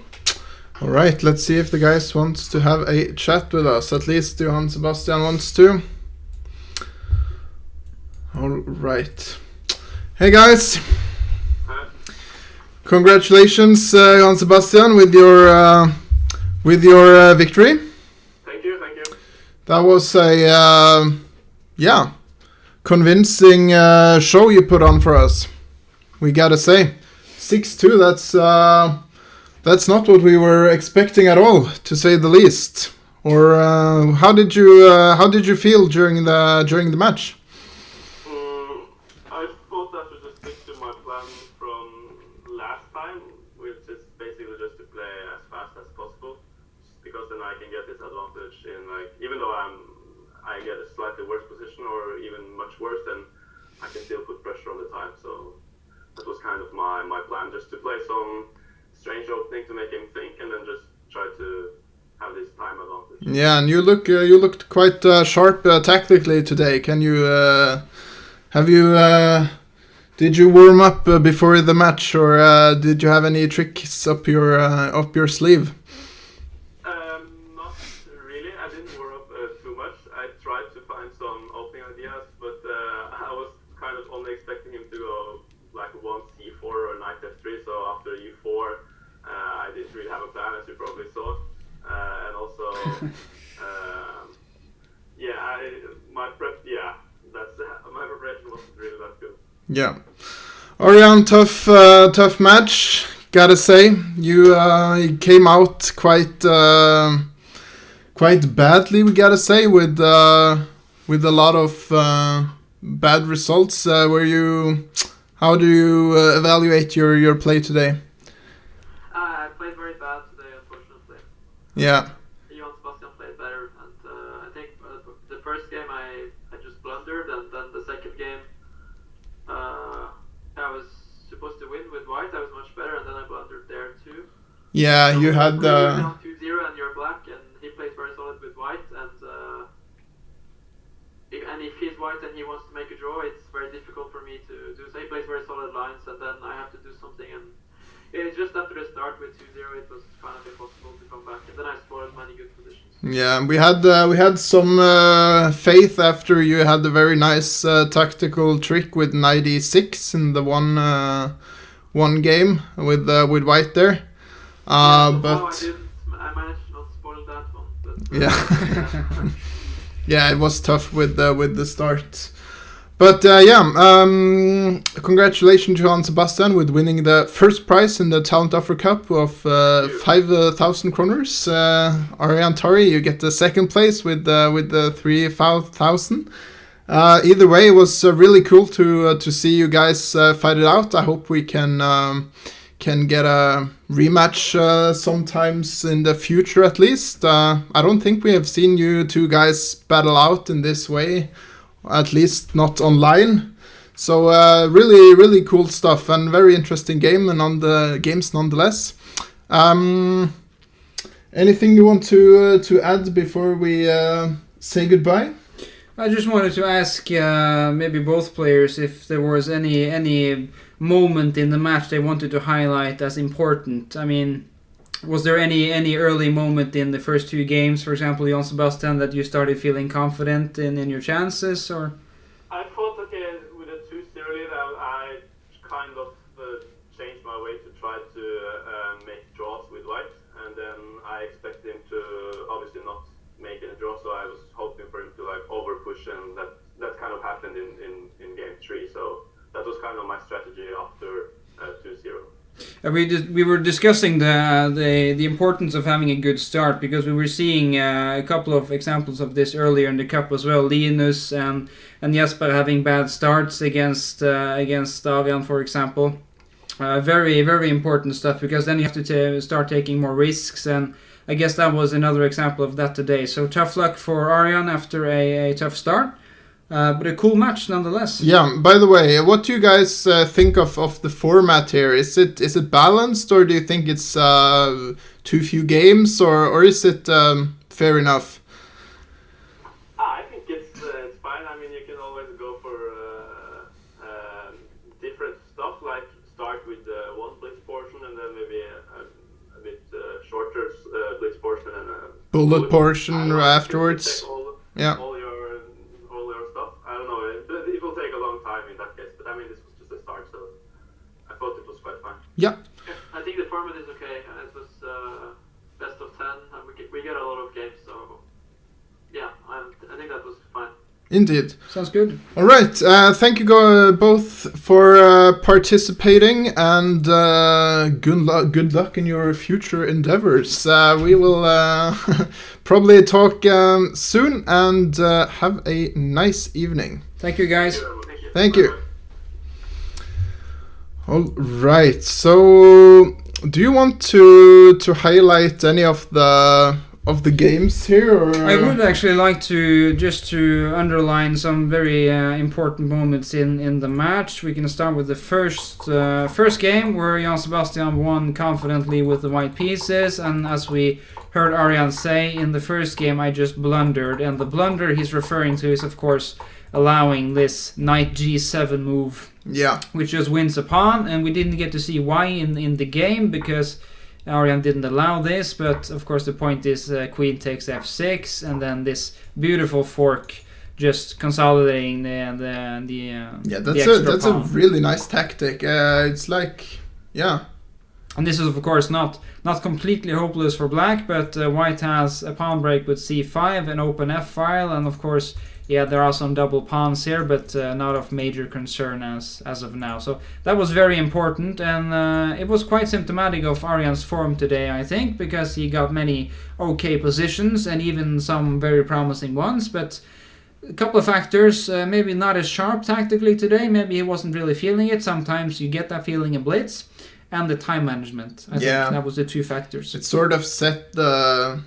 All right, let's see if the guys wants to have a chat with us. At least Johan Sebastian wants to. All right. Hey guys. Uh, Congratulations, Jan Sebastian, with your victory. Thank you. That was a convincing show you put on for us. We gotta say, 6-2. That's not what we were expecting at all, to say the least. Or how did you feel during the match? I thought I should just stick to my plan from last time, which is basically just to play as fast as possible, because then I can get this advantage in, like, even though I get a slightly worse position or even much worse, then I can still put pressure on the time. So that was kind of my plan, just to play some strange opening to make him think, and then just try to have this time advantage. Yeah, and you looked quite sharp tactically today. Can you did you warm up before the match, or did you have any tricks up your sleeve? Not really. I didn't warm up too much. I tried to find some opening ideas, but I was kind of only expecting him to go like one c4 or knight f3. So after e4, I didn't really have a plan, as you probably saw. And also, my preparation wasn't really that good. Yeah. Orion, tough match. Gotta say, you came out quite badly. We gotta say, with a lot of bad results. How do you evaluate your play today? I played very bad today, unfortunately. Yeah. Jan Sebastian played better, and I think the first game I just blundered, and then the second game I was supposed to win with white. I was much better, and then I blundered there too. Yeah, so you had you're down 2-0 and you're black, and he plays very solid with white, and if he's white and he wants to make a draw, it's very difficult for me to do so. He plays very solid lines, and then I have to do something, and it's just after the start with 2-0, it was kind of impossible to come back, and then I spoiled many good positions. Yeah, we had some faith after you had the very nice tactical trick with knight e6 in the one game with white there. But I managed not to spoil that one. But, yeah, yeah, it was tough with the start. But congratulations to Jan Sebastian with winning the first prize in the TalentOffer Cup of 5,000 kroners. Arian Tari, you get the second place with the 3,000. Either way, it was really cool to see you guys fight it out. I hope we can get a rematch sometimes in the future, at least. I don't think we have seen you two guys battle out in this way. At least not online. So really cool stuff, and very interesting game, and on the games nonetheless. Anything you want to add before we say goodbye? I just wanted to ask maybe both players if there was any moment in the match they wanted to highlight as important. I mean, was there any early moment in the first two games, for example, Jan Sebastian, that you started feeling confident in your chances, or? I thought, okay, with a 2-0 lead, I kind of changed my way to try to make draws with white, and then I expected him to obviously not make any draw, so I was hoping for him to like over push, and that kind of happened in game 3. So that was kind of my strategy after 2-0. We were discussing the importance of having a good start, because we were seeing a couple of examples of this earlier in the cup as well. Linus and Jesper having bad starts against Avian, for example. Very important stuff, because then you have to start taking more risks, and I guess that was another example of that today. So tough luck for Arian after a tough start. But a cool match nonetheless. Yeah, by the way, what do you guys think of the format here? Is it balanced, or do you think it's too few games, or is it fair enough? I think it's fine. I mean, you can always go for different stuff, like start with one blitz portion and then maybe a bit shorter blitz portion and a bullet portion afterwards. All yeah. All your stuff. I don't know. It will take a long Indeed. Sounds good. All right. Thank you both for participating, and good luck in your future endeavors. We will probably talk soon, and have a nice evening. Thank you, guys. Thank you. All right. So, do you want to highlight any of the games here? Or? I would actually like to underline some very important moments in the match. We can start with the first game where Jan Sebastian won confidently with the white pieces, and as we heard Arian say, in the first game I just blundered, and the blunder he's referring to is of course allowing this knight g7 move, which just wins a pawn, and we didn't get to see why in the game because Arian didn't allow this, but of course the point is queen takes f6, and then this beautiful fork just consolidating that's a really nice tactic. It's like, and this is of course not completely hopeless for black, but white has a pawn break with c5, an open f file, and of course there are some double pawns here, but not of major concern as of now. So that was very important, and it was quite symptomatic of Arian's form today, I think, because he got many okay positions and even some very promising ones, but a couple of factors, maybe not as sharp tactically today, maybe he wasn't really feeling it. Sometimes you get that feeling in blitz. And the time management. I think that was the two factors. It sort of set the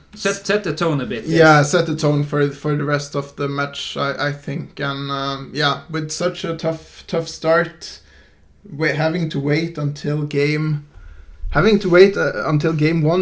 tone a bit. Set the tone for the rest of the match, I think. And with such a tough start, having to wait until game 1,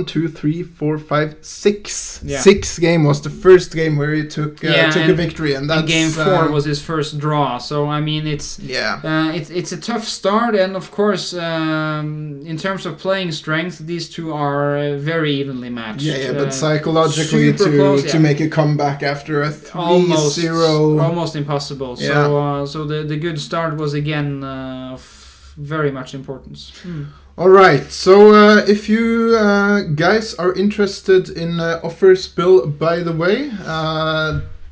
2, 3, 4, 5, 6. Yeah. 6 game was the first game where he took a victory, and that's game 4 was his first draw. So I mean, it's a tough start, and of course, in terms of playing strength, these two are very evenly matched. But psychologically to make a comeback after a 3-0, almost impossible. So the good start was again of very much importance. Alright, so if you guys are interested in OfferSpill, by the way,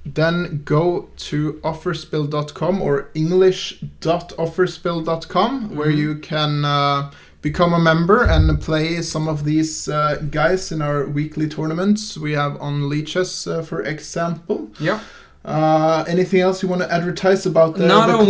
then go to offerspill.com or english.offerspill.com, where you can become a member and play some of these guys in our weekly tournaments we have on Leeches, for example. Yeah. Anything else you want to advertise about the not club?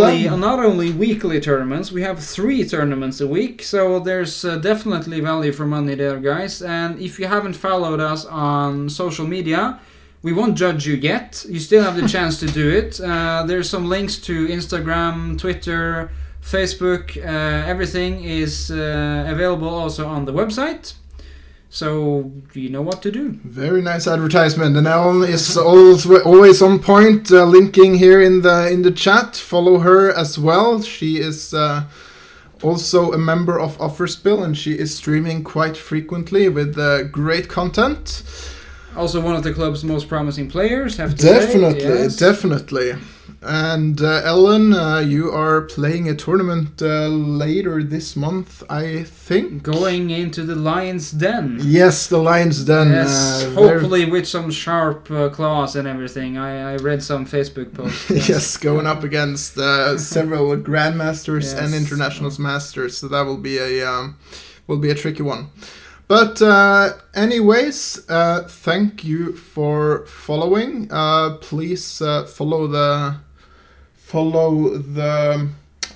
only weekly tournaments, we have 3 tournaments a week, so there's definitely value for money there, guys. And if you haven't followed us on social media, we won't judge you yet. You still have the chance to do it. There's some links to Instagram, Twitter, Facebook. Everything is available also on the website. So you know what to do. Very nice advertisement, and Ellen is always on point. Linking here in the chat. Follow her as well. She is also a member of OfferSpill, and she is streaming quite frequently with great content. Also one of the club's most promising players, have to say. Definitely. And Ellen, you are playing a tournament later this month, I think. Going into the Lion's Den. Yes, the Lion's Den. Yes, hopefully with some sharp claws and everything. I read some Facebook posts. Yes, going up against several Grandmasters and Internationals Masters. So that will be a tricky one. But anyways, thank you for following. Please follow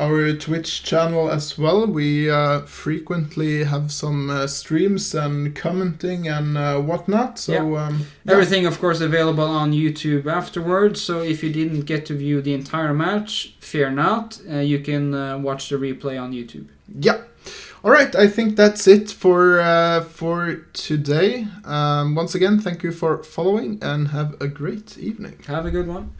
our Twitch channel as well. We frequently have some streams and commenting and whatnot. So everything, of course, available on YouTube afterwards. So if you didn't get to view the entire match, fear not. You can watch the replay on YouTube. Yeah. All right, I think that's it for today. Once again, thank you for following, and have a great evening. Have a good one.